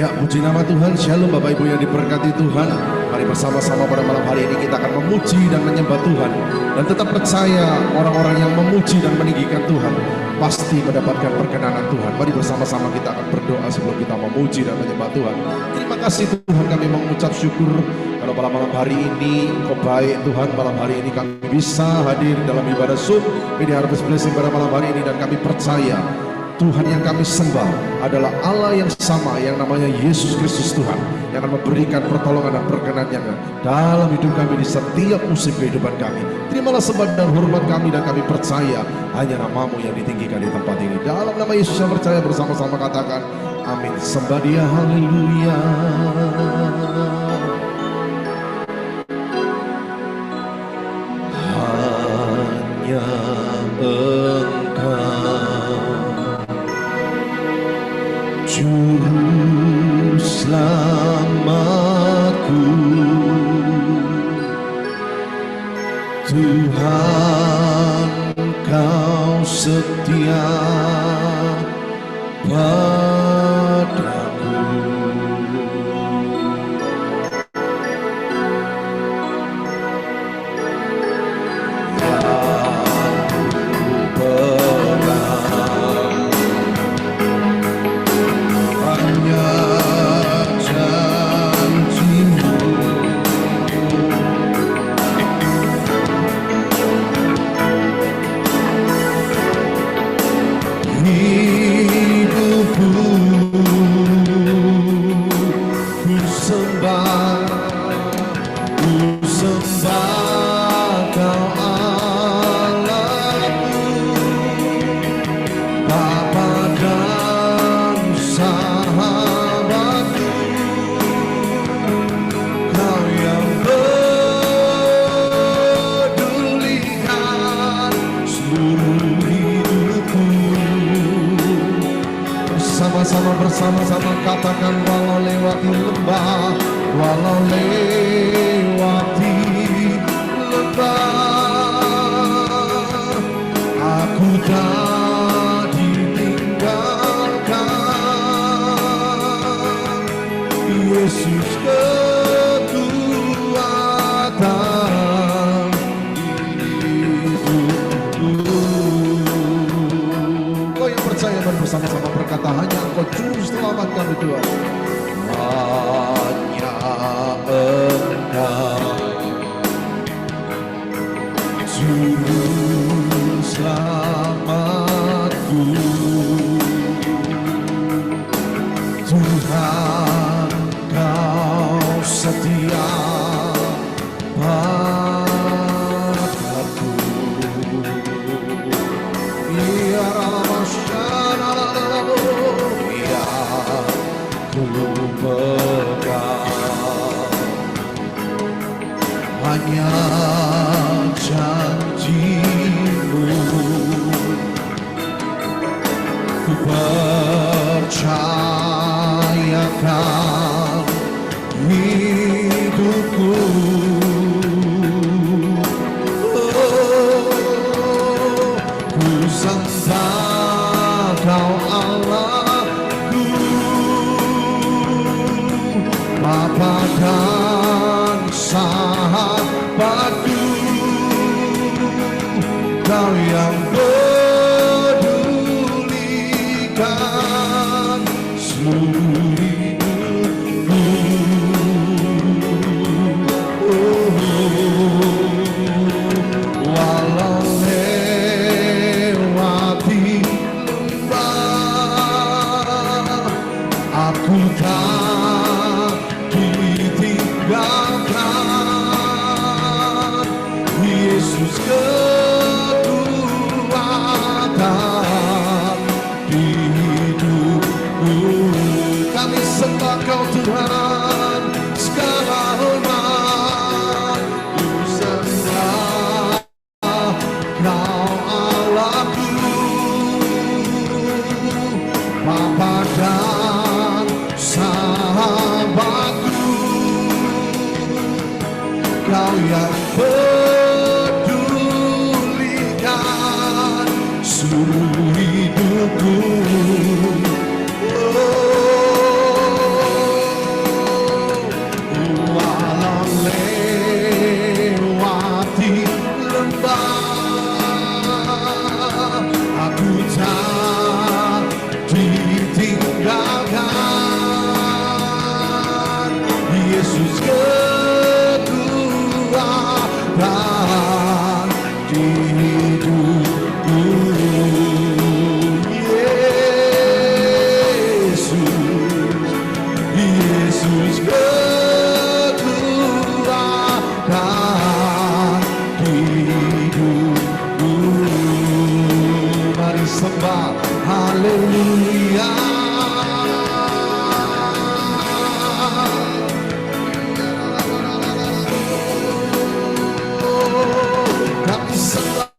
Ya, puji nama Tuhan. Shalom Bapak Ibu yang diberkati Tuhan. Mari bersama-sama pada malam hari ini kita akan memuji dan menyembah Tuhan. Dan tetap percaya orang-orang yang memuji dan meninggikan Tuhan pasti mendapatkan perkenanan Tuhan. Mari bersama-sama kita akan berdoa sebelum kita memuji dan menyembah Tuhan. Terima kasih Tuhan, kami mengucap syukur kalau pada malam hari ini Kau baik Tuhan. Malam hari ini kami bisa hadir dalam ibadah Zoom ini Harvest Blessing pada malam hari ini, dan kami percaya Tuhan yang kami sembah adalah Allah yang sama, yang namanya Yesus Kristus Tuhan, yang akan memberikan pertolongan dan perkenannya dalam hidup kami di setiap musim kehidupan kami. Terimalah sembah dan hormat kami, dan kami percaya hanya nama-Mu yang ditinggikan di tempat ini. Dalam nama Yesus yang percaya, bersama-sama katakan amin. Sembah Dia, haleluya. Hanya Engkau Juru selamatku, Tuhan Kau setia padaku. Bersama-sama katakan, walau lewati lembah, walau lewati lembah, aku tak ditinggalkan. Yesus kekuatan hidupku. Kau yang percaya, bersama-sama berkata, hanya Engkau juru selamat kami Tuhan. Hanya Engkau juru selamatku, Tuhan Kau setia padaku. Ya hanya janji-Mu, ku percayakan hidupku. Ku sembah Kau Allahku, Bapa dan sahabatku, Kau yang pedulikan seluruh hidupku. Walau lewati lembah, aku tak ditinggalkan. Yesus kekuatan hidupku. Kami sembah Kau Tuhan, segala hormat ku sembah Kau Allahku, Bapa dan sahabatku, Kau yang pedulikan seluruh hidupku. haleluya. Kami sembah,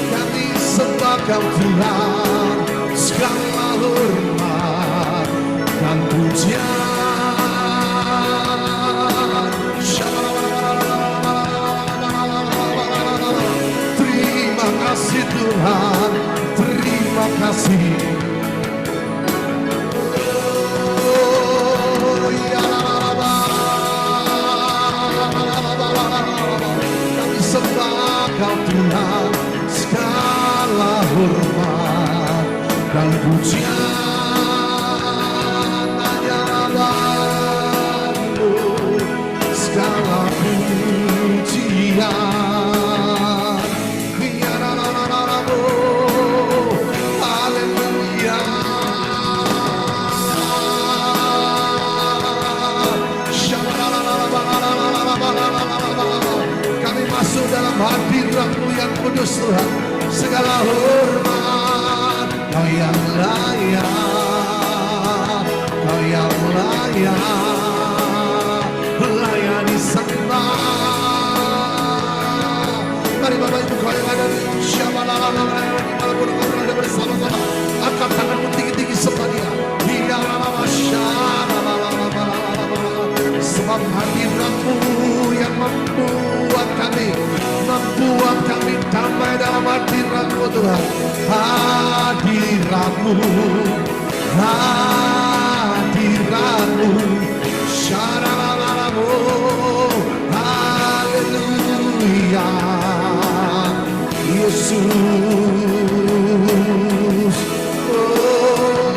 kami sembah Kau Tuhan, segala hormat dan pujian. Terima kasih Tuhan, terima kasih. Kami sembah Kau Tuhan, segala hormat dan pujian hanyalah bagimu, segala pujian. Haleluya. Kami masuk dalam hadirat-Mu yang kudus Tuhan, segala hormat Kau yang layak, Kau yang layak, layani sembah. Mari Bapak Ibu Kau yang ada di dimanapun Kau berada bersama-sama, angkat tanganmu tinggi-tinggi sembah Dia. Sebab hadirat-Mu yang membuat kami damai dalam hadirat-Mu Tuhan. Hadirat-Mu, hadirat-Mu, syaralalamu, haleluya. Yesus, oh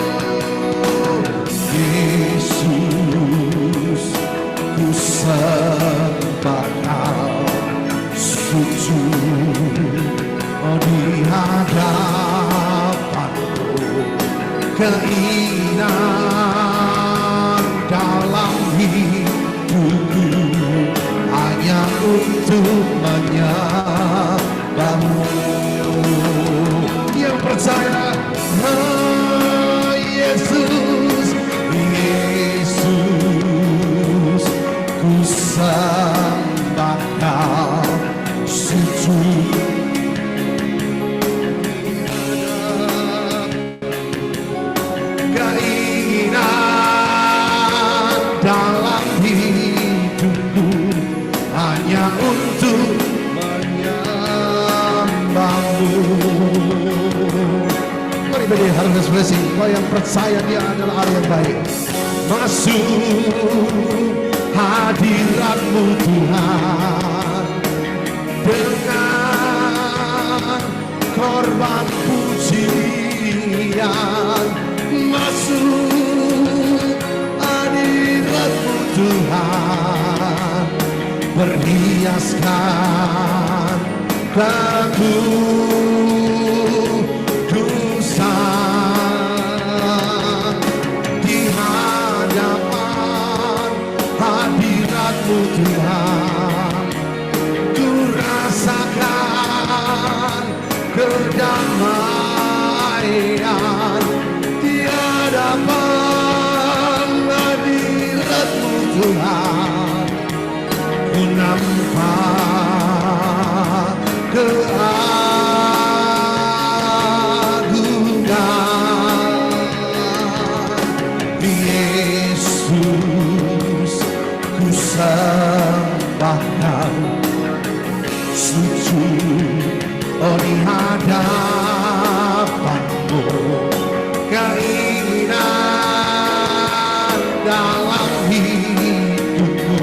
Yesus, ku sembah Kau, sujud di hadapan-Mu. Keinginan dalam hidupku hanya untuk menyembah-Mu. Yang percaya, oh Yesus, Yesus, ku sembah Kau, sujud keinginan dalam hidupku hanya untuk menyembah-Mu. Mari beri harvest blessing. Kau yang percaya Dia adalah Allah yang baik. Masuk hadirat-Mu Tuhan dengan korban pujian. Masuk hadirat-Mu Tuhan, berhiaskan kekudusan di hadapan hadirat-Mu Tuhan. Ku rasakan kedamaian di hadapan hadirat-Mu Tuhan. Ku nampak keagungan Yesus, ku sembah Kau, sujud di hadapan-Mu. Keinginan dalam hidupku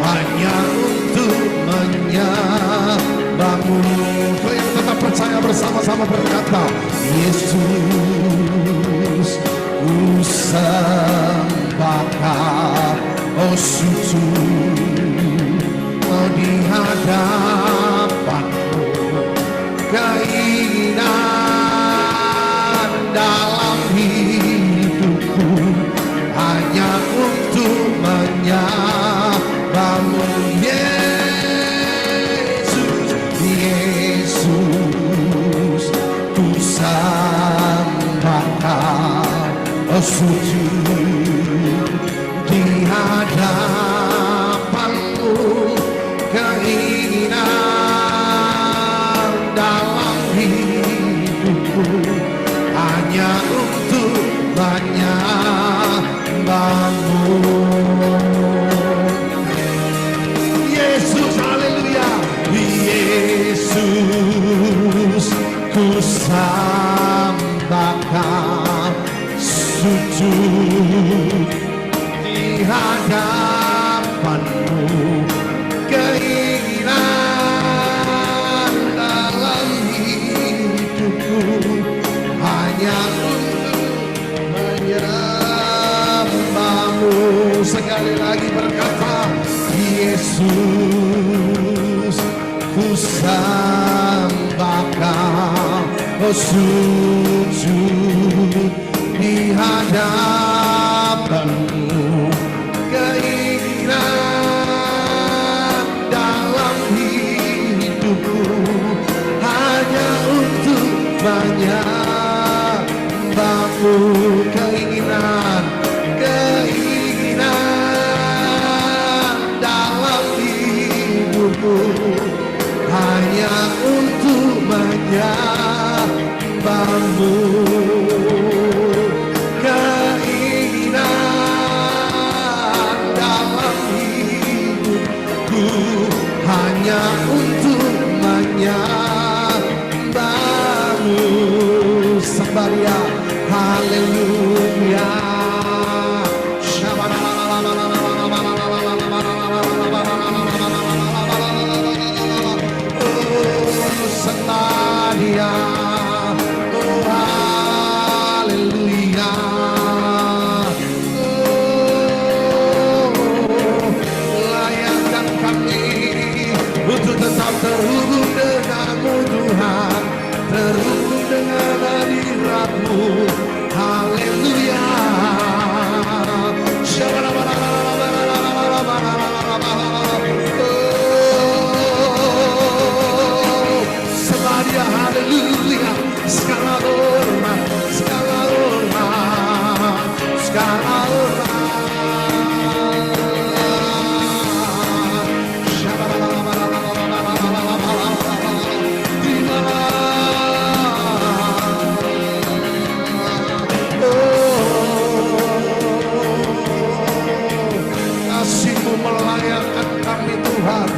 hanya untuk menyembah-Mu. Kau yang tetap percaya bersama-sama berkata, Yesus, ku sembah Kau, oh sujud di hadapan-Mu. Keinginan dalam hidupku hanya untuk menyembah-Mu. Yesus, Yesus, sujud di hadapanmu, keinginan dalam hidupku hanya untuk menyembahmu. Yesus, haleluya. Yesus, ku sembahkan, sujud di hadapanmu, keinginan dalam hidupku hanya untuk menyembahmu. Sekali lagi berkata, Yesus, ku sembahkan, sujud di hadapanmu, keinginan dalam hidupku hanya untuk menyembahmu. Keinginan dalam hidupku hanya untuk menyembahmu. Keinginan dalam hidupku hanya untuk menyembahmu. Sembaria, haleluya. Dia, oh haleluya, oh layakkan kami untuk tetap terhubung denganmu Tuhan, terhubung dengan hadiratmu, haleluya. Haleluya, segala hormat, segala hormat, segala hormat. Kasih-Mu melayakkan kami Tuhan,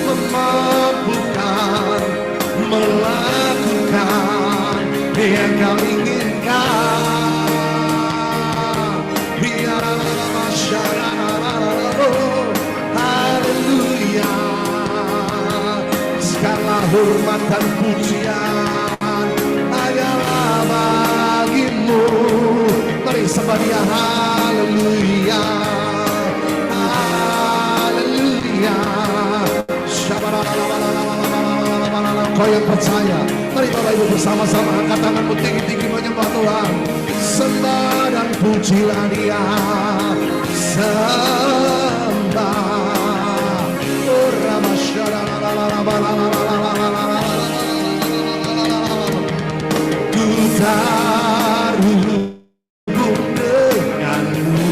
memampukan melakukan yang Kau inginkan. Biarlah masyarakat, haleluya, segala hormat dan pujian hanyalah bagi-Mu. Mari sembadia, haleluya, haleluya. Kau yang percaya, mari Bapak Ibu bersama-sama angkat tanganmu tinggi-tinggi menyembah Tuhan. Sembah dan pujilah Dia, sembah. Ku terhubung denganmu,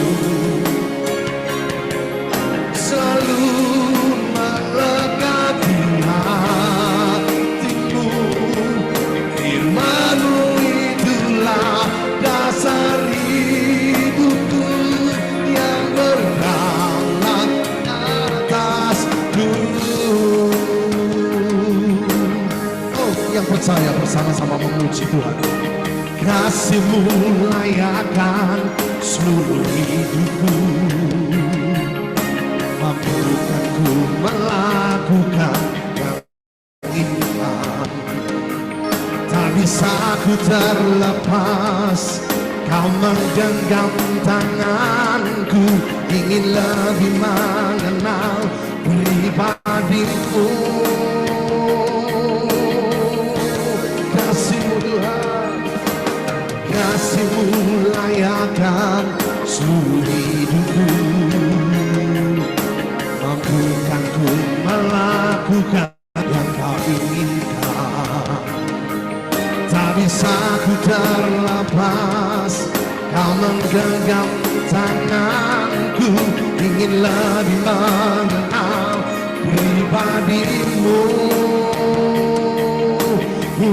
selalu melekati hatimu. Firman-Mu itulah dasar hidupku yang berdaulat atasku. Oh, yang percaya bersama-sama memuji Tuhan. Kasih-Mu layakkan seluruh hidupku, mampukan ku melakukan yang inginkan. Tak bisa ku terlepas, Kau menggenggam tanganku, ingin lebih mengenal pribadi-Mu. Kasih-Mu Tuhan, kasih-Mu layakkan seluruh hidupku, mampukan ku melakukan yang Kau inginkan. Tak bisa ku terlepas, Kau menggenggam tanganku, ingin lebih mengenal pribadimu. Ku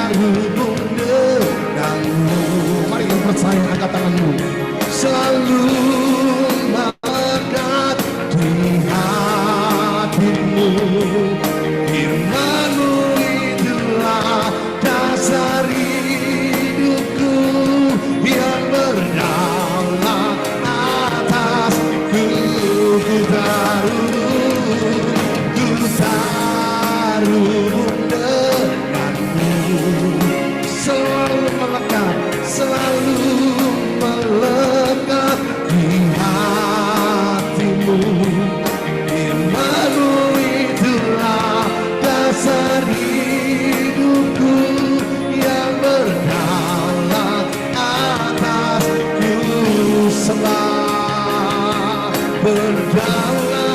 terhubung denganmu. Mari kita percaya, angkat tanganmu. Selalu melekat di hatimu. Firman-Mu itulah dasar hidupku yang berdaulat atasku. Ku terhubung denganmu. Selalu melekat, selalu melekat di hatimu. Firman-Mu itulah dasar hidupku yang berdaulat atasku. Sembah berdaulat.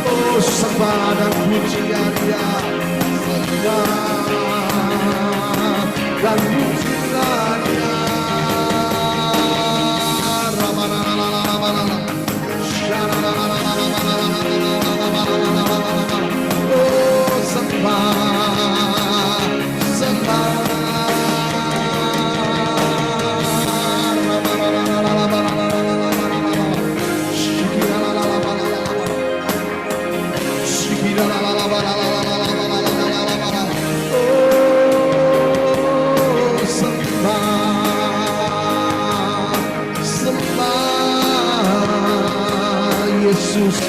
Oh, sembah dan pujian Dia, sembah dan pujian Dia. Oh, sembah, sembah. Yesus,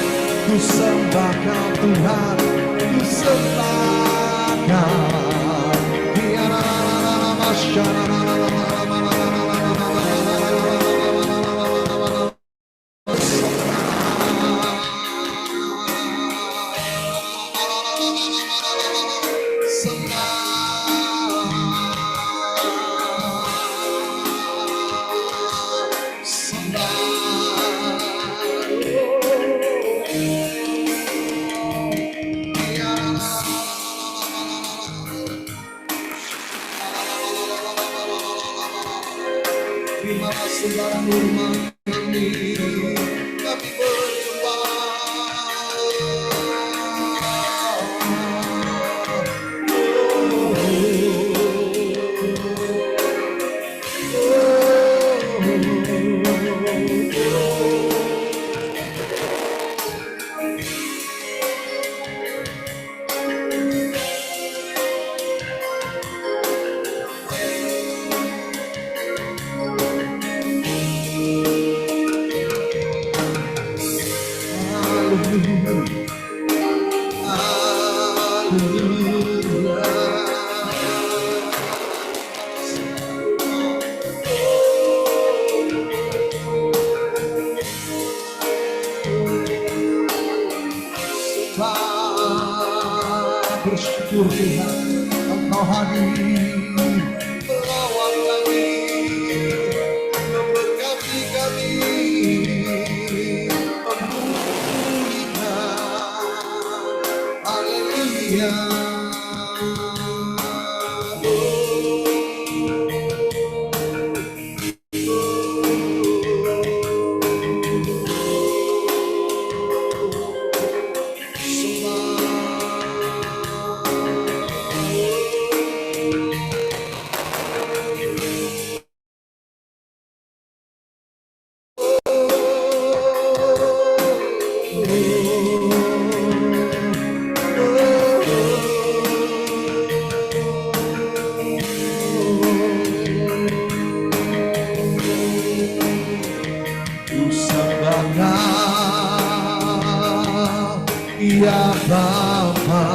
ku sembah Kau Tuhan, ku sembah Kau. Terima kasih dalam rumah kami bersyukur Tuhan, Engkau hadir melawat kami, memberkati kami, memulihkan. Haleluya. Ya Bapa,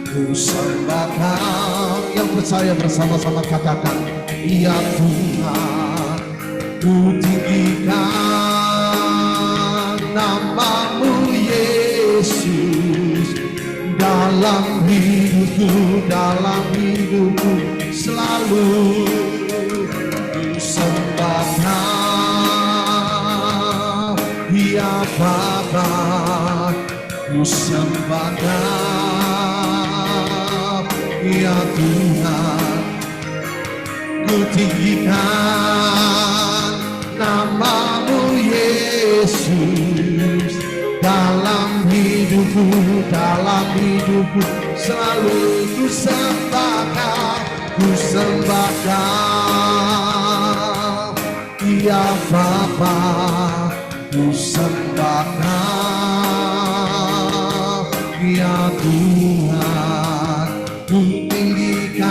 ku sembah Kau. Yang percaya bersama-sama katakan, ya Tuhan, ku tinggikan nama-Mu Yesus dalam hidupku selalu. Ku Bapa, ku sembah Kau, ya Tuhan. Ku tinggikan nama-Mu Yesus, dalam hidupku selalu ku sembah Kau, ya Bapa, ku sembah Kau, ya Tuhan. Ku tinggikan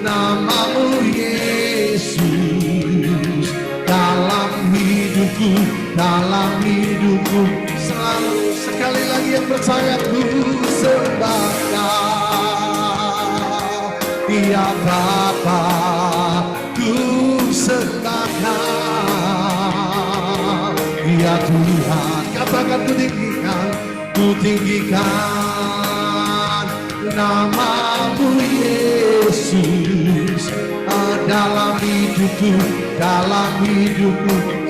nama-Mu Yesus, dalam hidupku selalu. Sekali lagi yang percaya, ku sembah Kau, ya Bapa, ku sembah Kau, ya Tuhan. Katakan, ku tinggikan nama-Mu Yesus, dalam hidupku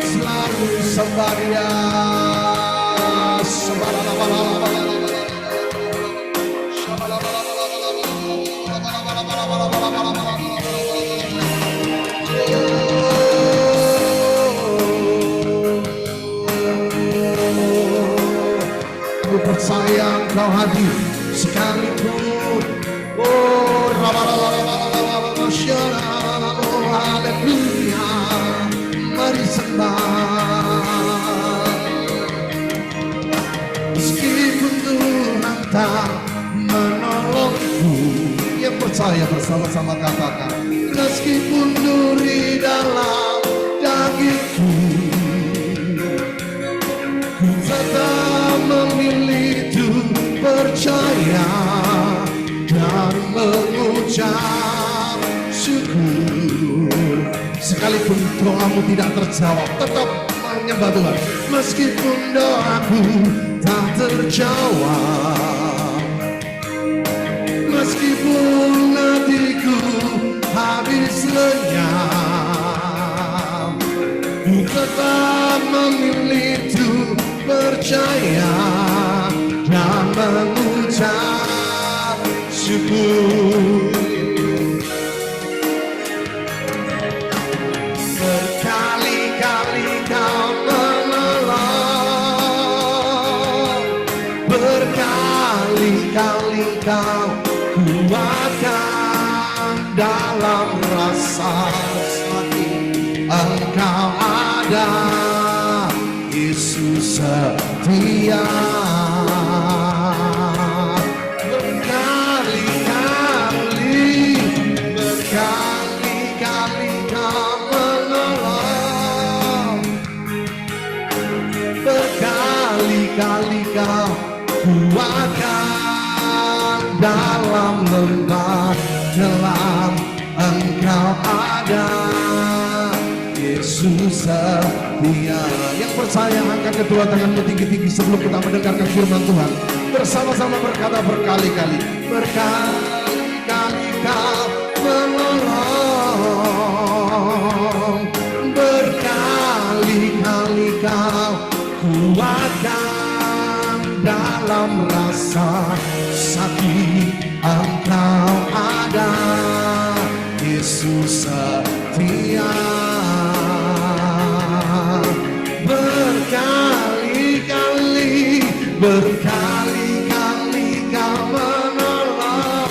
selalu sembah Dia. Ku percaya Engkau hadir sekalipun. Oh, haleluya, mari sembah. Meskipun Tuhan tak menolongku, yang percaya bersama-sama katakan, meskipun duri dalam dagingku, ku tetap memilih untuk percaya dan mengucap syukur. Sekalipun doamu tidak terjawab, tetap menyembah Tuhan. Meskipun doaku tak terjawab, meskipun hatiku habis lenyap, ku tetap memilih untuk percaya dan mengucap syukur. Berkali-kali Kau menolong, berkali-kali Kau kuatkan dalam rasa sakit. Engkau ada, Yesus setia. Berkali-kali Kau menolong, berkali-kali Kau kuatkan dalam lembah gelap. Engkau ada, Yesus setia. Yang percaya angkat kedua tanganmu tinggi-tinggi sebelum kita mendengarkan firman Tuhan. Bersama-sama berkata, berkali-kali, berkali-kali Kau menolong, berkali-kali Kau kuatkan dalam rasa sakit. Engkau ada, Yesus setia. Berkali-kali, berkali-kali Kau menolong,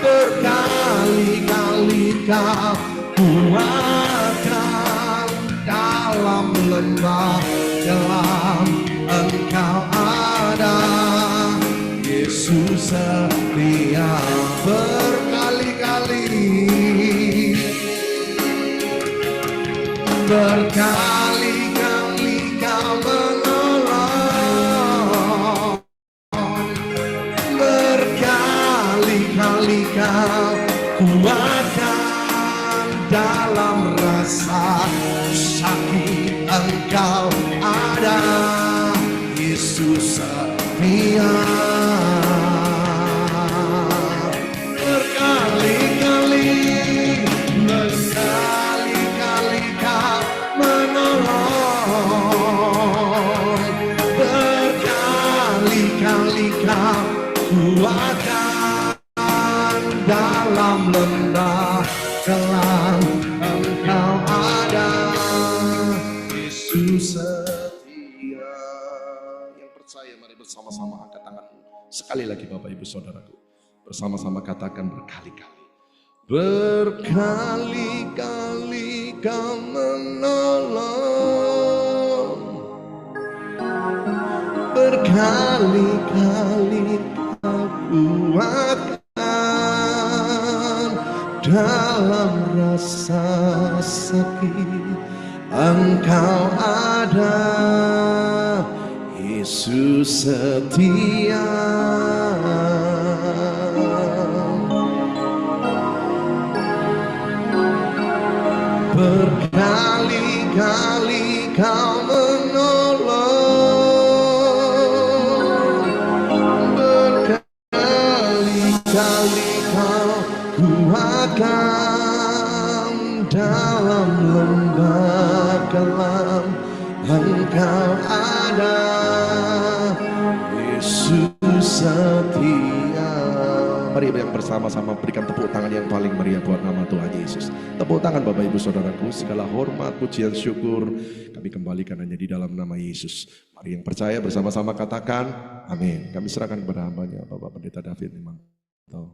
berkali-kali Kau kuatkan dalam lembah gelap. Engkau ada, Yesus setia. Berkali-kali, berkali-kali Kau menolong, berkali-kali Kau kuatkan dalam rasa sakit. Engkau ada, Yesus setia. Berkali-kali, berkali-kali Kau akan dalam lembah kelam, Engkau ada, Yesus setia. Yang percaya mari bersama-sama angkat tanganmu. Sekali lagi Bapak Ibu Saudaraku, bersama-sama katakan berkali-kali. Berkali-kali Kau menolong, berkali-kali Kau kuatkan dalam rasa sakit. Engkau ada, Yesus setia. Berkali-kali Kau menolong, berkali-kali Kau kuatkan dalam lembah kelam. Engkau ada, Yesus setia. Mari yang bersama-sama berikan tepuk tangan yang paling meriah buat nama Tuhan Yesus. Tepuk tangan Bapak Ibu Saudaraku, segala hormat, pujian, syukur kami kembalikan hanya di dalam nama Yesus. Mari yang percaya bersama-sama katakan amin. Kami serahkan kepada hambanya Bapak Pendeta David Limanto.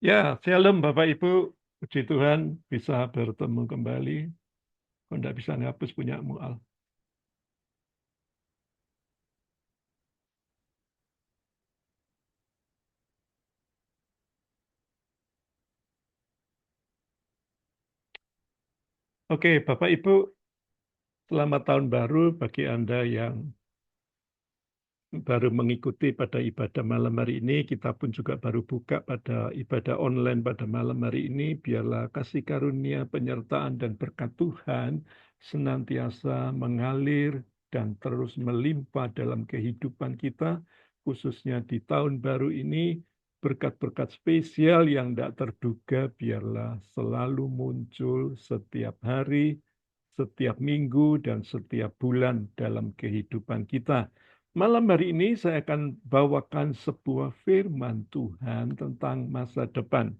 Ya, shalom Bapak Ibu, puji Tuhan bisa bertemu kembali. Kau tidak bisa ngapus punyamu Al. Oke, Bapak Ibu, selamat tahun baru bagi Anda yang baru mengikuti pada ibadah malam hari ini. Kita pun juga baru buka pada ibadah online pada malam hari ini. Biarlah kasih karunia, penyertaan, dan berkat Tuhan senantiasa mengalir dan terus melimpah dalam kehidupan kita, khususnya di tahun baru ini. Berkat-berkat spesial yang tidak terduga biarlah selalu muncul setiap hari, setiap minggu, dan setiap bulan dalam kehidupan kita. Malam hari ini saya akan bawakan sebuah firman Tuhan tentang masa depan.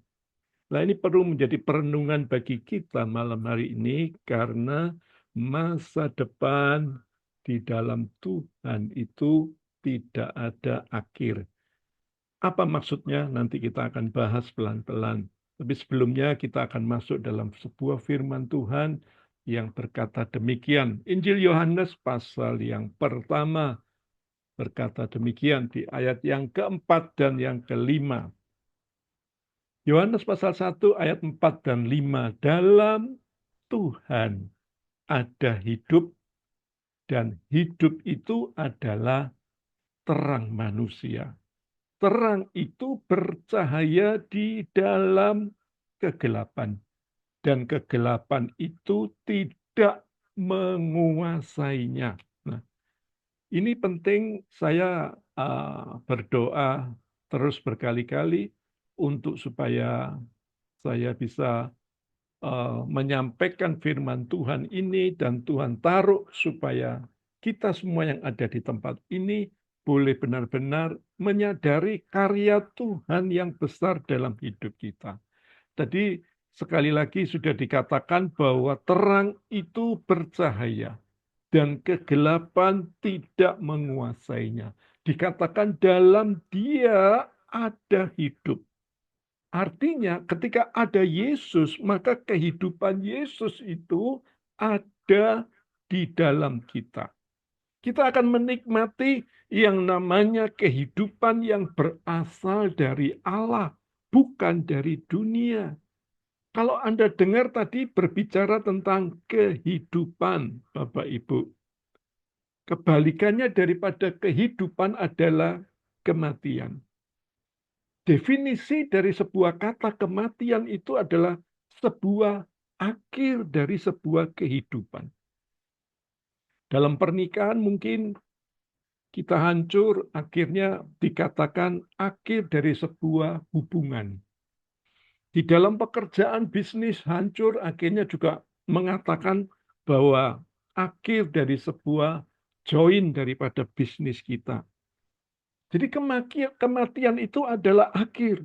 Nah, ini perlu menjadi perenungan bagi kita malam hari ini karena masa depan di dalam Tuhan itu tidak ada akhir. Apa maksudnya? Nanti kita akan bahas pelan-pelan. Tapi sebelumnya kita akan masuk dalam sebuah firman Tuhan yang berkata demikian. Injil Yohanes pasal yang pertama berkata demikian di ayat yang keempat dan yang kelima. Yohanes pasal 1 ayat 4 dan 5. Dalam Tuhan ada hidup dan hidup itu adalah terang manusia. Terang itu bercahaya di dalam kegelapan, dan kegelapan itu tidak menguasainya. Nah, ini penting saya berdoa terus berkali-kali untuk supaya saya bisa menyampaikan firman Tuhan ini dan Tuhan taruh supaya kita semua yang ada di tempat ini boleh benar-benar menyadari karya Tuhan yang besar dalam hidup kita. Tadi sekali lagi sudah dikatakan bahwa terang itu bercahaya dan kegelapan tidak menguasainya. Dikatakan dalam Dia ada hidup. Artinya ketika ada Yesus, maka kehidupan Yesus itu ada di dalam kita. Kita akan menikmati yang namanya kehidupan yang berasal dari Allah, bukan dari dunia. Kalau Anda dengar tadi berbicara tentang kehidupan, Bapak Ibu. Kebalikannya daripada kehidupan adalah kematian. Definisi dari sebuah kata kematian itu adalah sebuah akhir dari sebuah kehidupan. Dalam pernikahan mungkin kita hancur, akhirnya dikatakan akhir dari sebuah hubungan. Di dalam pekerjaan bisnis hancur, akhirnya juga mengatakan bahwa akhir dari sebuah join daripada bisnis kita. Jadi kematian itu adalah akhir.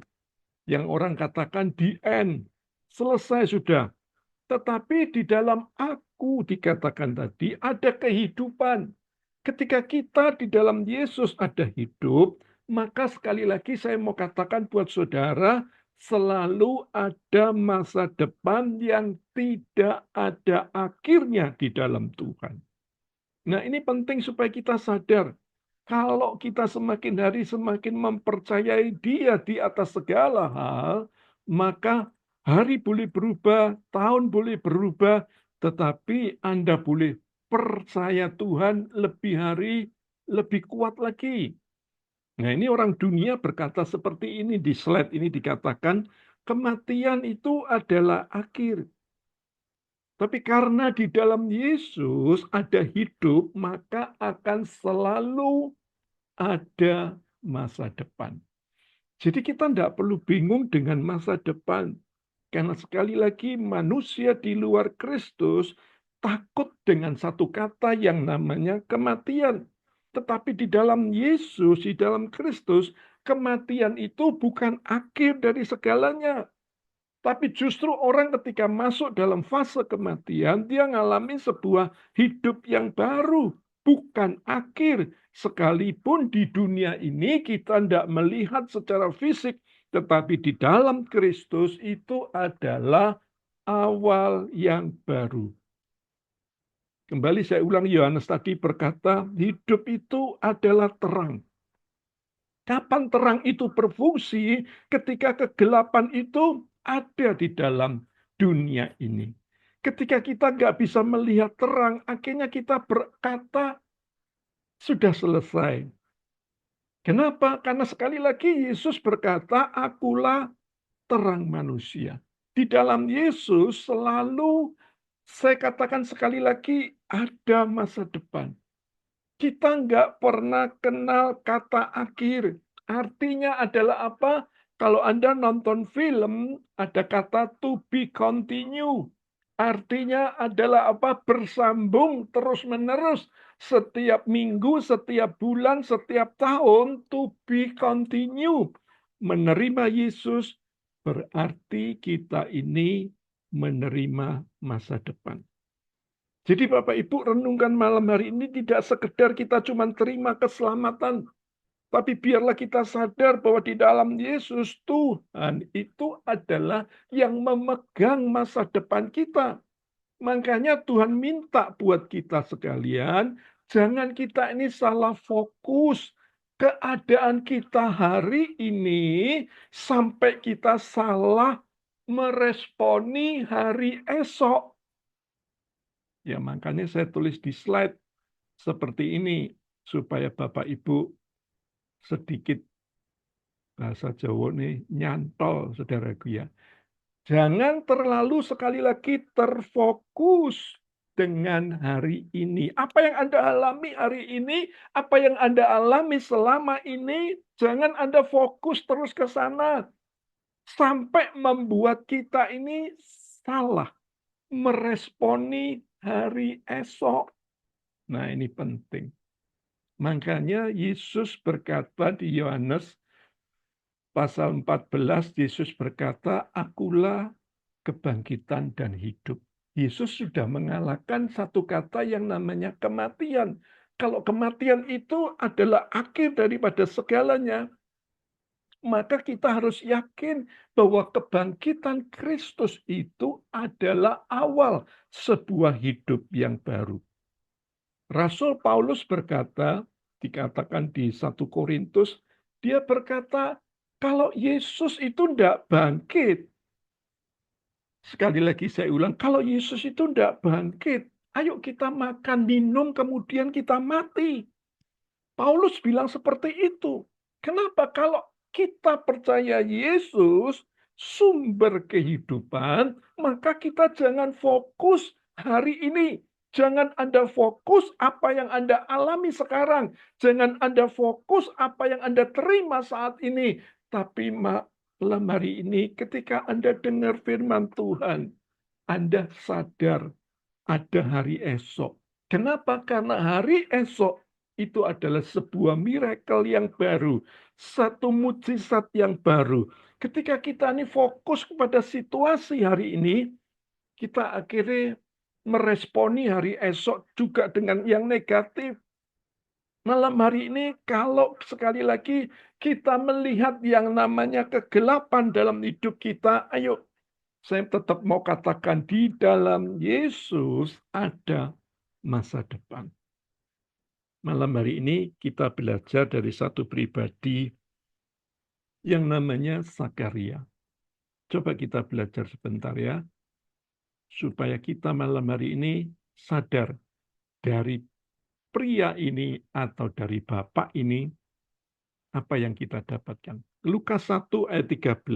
Yang orang katakan the end. Selesai sudah. Tetapi di dalam aku dikatakan tadi ada kehidupan. Ketika kita di dalam Yesus ada hidup, maka sekali lagi saya mau katakan buat saudara, selalu ada masa depan yang tidak ada akhirnya di dalam Tuhan. Nah, ini penting supaya kita sadar. Kalau kita semakin hari semakin mempercayai Dia di atas segala hal, maka hari boleh berubah, tahun boleh berubah, tetapi Anda boleh percaya Tuhan lebih hari, lebih kuat lagi. Nah, ini orang dunia berkata seperti ini, di slide ini dikatakan, kematian itu adalah akhir. Tapi karena di dalam Yesus ada hidup, maka akan selalu ada masa depan. Jadi kita tidak perlu bingung dengan masa depan. Karena sekali lagi manusia di luar Kristus takut dengan satu kata yang namanya kematian. Tetapi di dalam Yesus, di dalam Kristus, kematian itu bukan akhir dari segalanya. Tapi justru orang ketika masuk dalam fase kematian, dia mengalami sebuah hidup yang baru, bukan akhir. Sekalipun di dunia ini kita tidak melihat secara fisik, tetapi di dalam Kristus itu adalah awal yang baru. Kembali saya ulang, Yohanes tadi berkata, hidup itu adalah terang. Kapan terang itu berfungsi? Ketika kegelapan itu ada di dalam dunia ini. Ketika kita nggak bisa melihat terang, akhirnya kita berkata, sudah selesai. Kenapa? Karena sekali lagi Yesus berkata, akulah terang manusia. Di dalam Yesus selalu, saya katakan sekali lagi, ada masa depan. Kita nggak pernah kenal kata akhir. Artinya adalah apa? Kalau Anda nonton film, ada kata to be continue. Artinya adalah apa? Bersambung terus-menerus. Setiap minggu, setiap bulan, setiap tahun, to be continue. Menerima Yesus berarti kita ini menerima masa depan. Jadi Bapak Ibu renungkan malam hari ini tidak sekedar kita cuma terima keselamatan. Tapi biarlah kita sadar bahwa di dalam Yesus Tuhan itu adalah yang memegang masa depan kita. Makanya Tuhan minta buat kita sekalian, jangan kita ini salah fokus keadaan kita hari ini sampai kita salah meresponi hari esok. Ya makanya saya tulis di slide seperti ini supaya Bapak Ibu sedikit bahasa Jawa nih nyantol saudaraku ya. Jangan terlalu sekali lagi terfokus dengan hari ini. Apa yang Anda alami hari ini, apa yang Anda alami selama ini, jangan Anda fokus terus ke sana. Sampai membuat kita ini salah meresponi hari esok. Nah, ini penting. Makanya Yesus berkata di Yohanes pasal 14, Yesus berkata, akulah kebangkitan dan hidup. Yesus sudah mengalahkan satu kata yang namanya kematian. Kalau kematian itu adalah akhir daripada segalanya, maka kita harus yakin bahwa kebangkitan Kristus itu adalah awal sebuah hidup yang baru. Rasul Paulus berkata, dikatakan di 1 Korintus, dia berkata, kalau Yesus itu tidak bangkit, sekali lagi saya ulang, kalau Yesus itu tidak bangkit, ayo kita makan, minum, kemudian kita mati. Paulus bilang seperti itu. Kenapa? Kalau kita percaya Yesus, sumber kehidupan, maka kita jangan fokus hari ini. Jangan Anda fokus apa yang Anda alami sekarang. Jangan Anda fokus apa yang Anda terima saat ini. Tapi malam hari ini ketika Anda dengar firman Tuhan, Anda sadar ada hari esok. Kenapa? Karena hari esok itu adalah sebuah miracle yang baru, satu mukjizat yang baru. Ketika kita ini fokus kepada situasi hari ini, kita akhirnya meresponi hari esok juga dengan yang negatif. Malam hari ini, kalau sekali lagi kita melihat yang namanya kegelapan dalam hidup kita, ayo, saya tetap mau katakan di dalam Yesus ada masa depan. Malam hari ini kita belajar dari satu pribadi yang namanya Zakaria. Coba kita belajar sebentar ya, supaya kita malam hari ini sadar dari pria ini atau dari bapak ini, apa yang kita dapatkan. Lukas 1 ayat 13.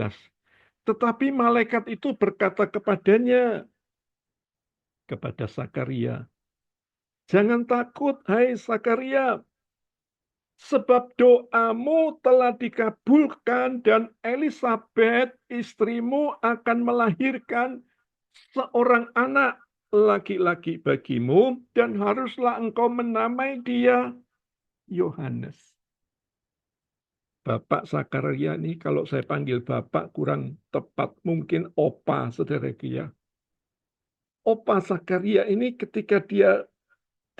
Tetapi malaikat itu berkata kepadanya, kepada Zakaria, "Jangan takut, hai Zakaria, sebab doamu telah dikabulkan dan Elisabet istrimu akan melahirkan seorang anak laki-laki bagimu dan haruslah engkau menamai dia Yohanes." Bapak Zakaria ini kalau saya panggil bapak kurang tepat, mungkin opa saudara-saudara. Opa Zakaria ini ketika dia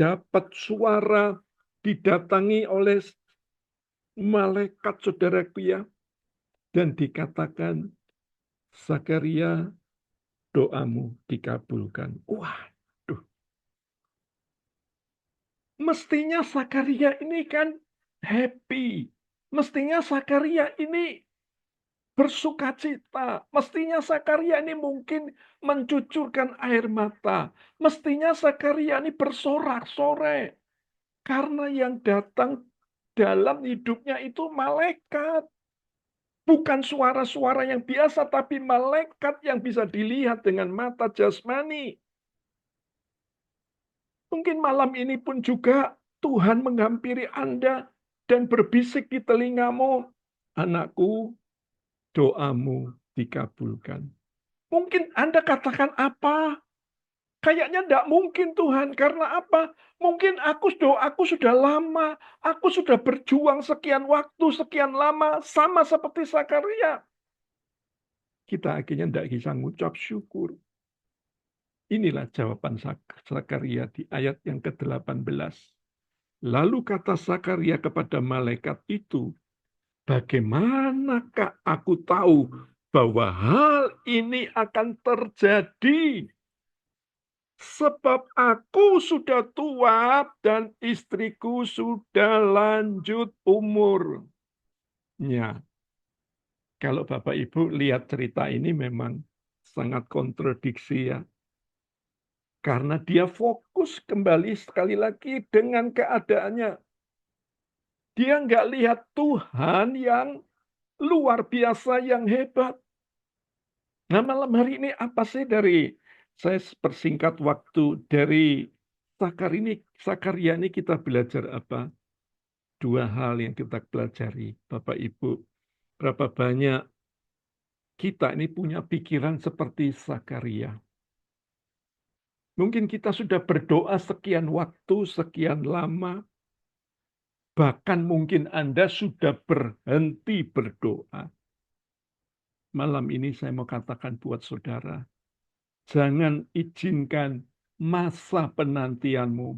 dapat suara didatangi oleh malaikat saudaraku ya, dan dikatakan, Zakaria, doamu dikabulkan. Waduh, mestinya Zakaria ini kan happy. Mestinya Zakaria ini bersukacita. Mestinya Zakaria ini mungkin mencucurkan air mata. Mestinya Zakaria ini bersorak-sorai. Karena yang datang dalam hidupnya itu malaikat. Bukan suara-suara yang biasa, tapi malaikat yang bisa dilihat dengan mata jasmani. Mungkin malam ini pun juga Tuhan menghampiri Anda dan berbisik di telingamu, "Anakku, doamu dikabulkan." Mungkin Anda katakan apa? Kayaknya tidak mungkin Tuhan, karena apa? Mungkin doaku sudah lama, aku sudah berjuang sekian waktu, sekian lama, sama seperti Zakaria. Kita akhirnya tidak bisa mengucap syukur. Inilah jawaban Zakaria di ayat yang ke-18. Lalu kata Zakaria kepada malaikat itu, "Bagaimanakah aku tahu bahwa hal ini akan terjadi? Sebab aku sudah tua dan istriku sudah lanjut umurnya." Kalau Bapak Ibu lihat cerita ini memang sangat kontradiksi ya. Karena dia fokus kembali sekali lagi dengan keadaannya. Dia nggak lihat Tuhan yang luar biasa, yang hebat. Nah malam hari ini apa sih saya persingkat waktu dari Zakaria ini kita belajar apa? Dua hal yang kita pelajari, Bapak Ibu. Berapa banyak kita ini punya pikiran seperti Zakaria. Mungkin kita sudah berdoa sekian waktu, sekian lama. Bahkan mungkin Anda sudah berhenti berdoa. Malam ini saya mau katakan buat saudara, jangan izinkan masa penantianmu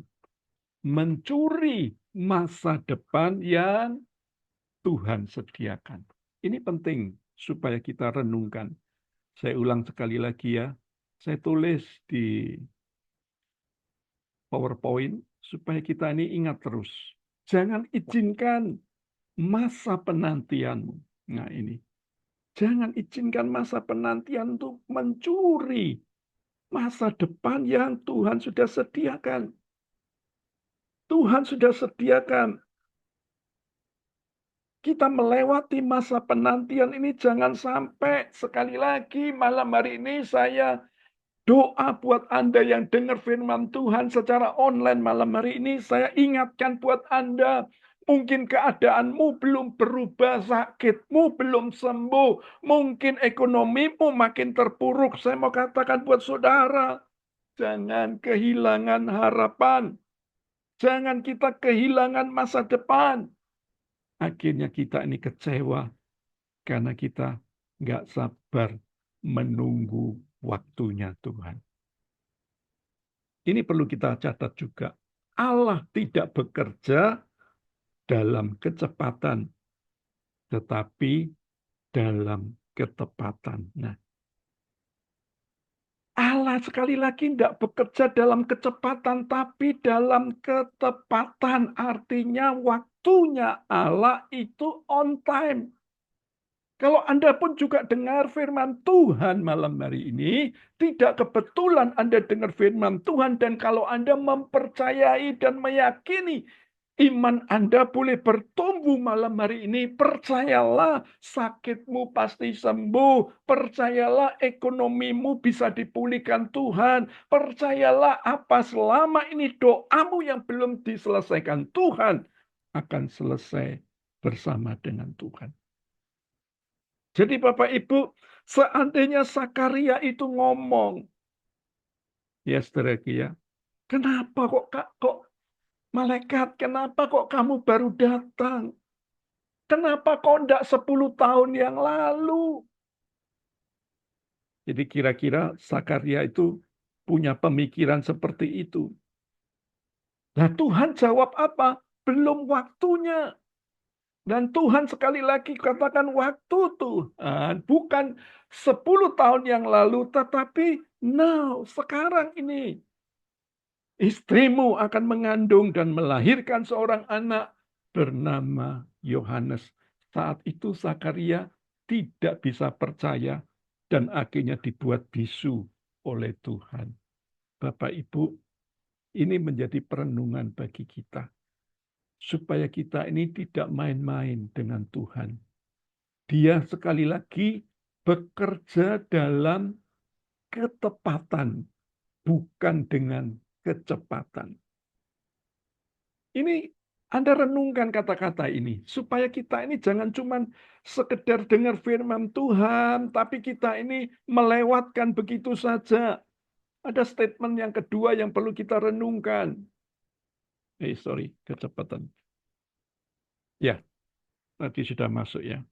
mencuri masa depan yang Tuhan sediakan. Ini penting supaya kita renungkan. Saya ulang sekali lagi ya. Saya tulis di PowerPoint supaya kita ini ingat terus. Jangan izinkan masa penantianmu. Nah ini. Jangan izinkan masa penantian untuk mencuri masa depan yang Tuhan sudah sediakan. Tuhan sudah sediakan. Kita melewati masa penantian ini jangan sampai. Sekali lagi malam hari ini saya doa buat Anda yang dengar firman Tuhan secara online malam hari ini. Saya ingatkan buat Anda. Mungkin keadaanmu belum berubah, sakitmu belum sembuh, mungkin ekonomimu makin terpuruk. Saya mau katakan buat saudara, jangan kehilangan harapan. Jangan kita kehilangan masa depan. Akhirnya kita ini kecewa karena kita nggak sabar menunggu waktunya Tuhan. Ini perlu kita catat juga. Allah tidak bekerja dalam kecepatan, tetapi dalam ketepatan. Nah, Allah sekali lagi tidak bekerja dalam kecepatan, tapi dalam ketepatan. Artinya waktunya Allah itu on time. Kalau Anda pun juga dengar firman Tuhan malam hari ini, tidak kebetulan Anda dengar firman Tuhan, dan kalau Anda mempercayai dan meyakini, iman Anda boleh bertumbuh malam hari ini. Percayalah sakitmu pasti sembuh. Percayalah ekonomimu bisa dipulihkan Tuhan. Percayalah apa selama ini doamu yang belum diselesaikan Tuhan akan selesai bersama dengan Tuhan. Jadi Bapak Ibu, seandainya Sakaria itu ngomong, ya saudara ya, kenapa kok malaikat, kenapa kok kamu baru datang? Kenapa kok enggak 10 tahun yang lalu? Jadi kira-kira Sakaria itu punya pemikiran seperti itu. Nah Tuhan jawab apa? Belum waktunya. Dan Tuhan sekali lagi katakan waktu Tuhan bukan 10 tahun yang lalu, tetapi now, sekarang ini. Istrimu akan mengandung dan melahirkan seorang anak bernama Yohanes. Saat itu Zakaria tidak bisa percaya dan akhirnya dibuat bisu oleh Tuhan. Bapak Ibu, ini menjadi perenungan bagi kita. Supaya kita ini tidak main-main dengan Tuhan. Dia sekali lagi bekerja dalam ketepatan, bukan dengan kecepatan. Ini Anda renungkan kata-kata ini, supaya kita ini jangan cuma sekedar dengar firman Tuhan, tapi kita ini melewatkan begitu saja. Ada statement yang kedua yang perlu kita renungkan. Kecepatan. Ya, tadi sudah masuk ya.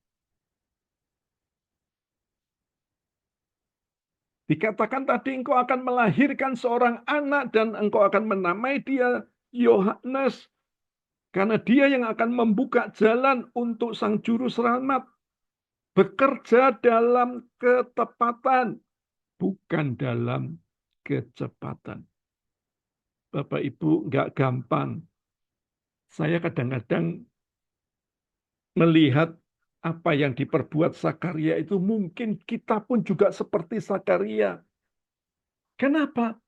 Dikatakan tadi engkau akan melahirkan seorang anak dan engkau akan menamai dia Yohanes. Karena dia yang akan membuka jalan untuk sang juru selamat. Bekerja dalam ketepatan, bukan dalam kecepatan. Bapak Ibu, nggak gampang. Saya kadang-kadang melihat apa yang diperbuat Sakaria itu, mungkin kita pun juga seperti Sakaria. Kenapa?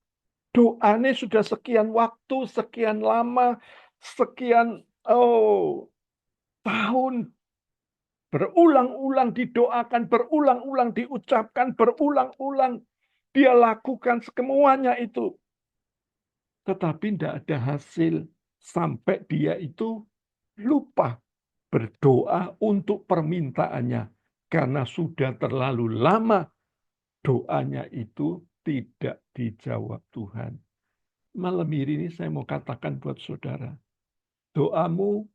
Doanya sudah sekian waktu, sekian lama, sekian tahun. Berulang-ulang didoakan, berulang-ulang diucapkan, berulang-ulang dia lakukan semuanya itu. Tetapi tidak ada hasil sampai dia itu lupa berdoa untuk permintaannya. Karena sudah terlalu lama doanya itu tidak dijawab Tuhan. Malam ini saya mau katakan buat saudara, doamu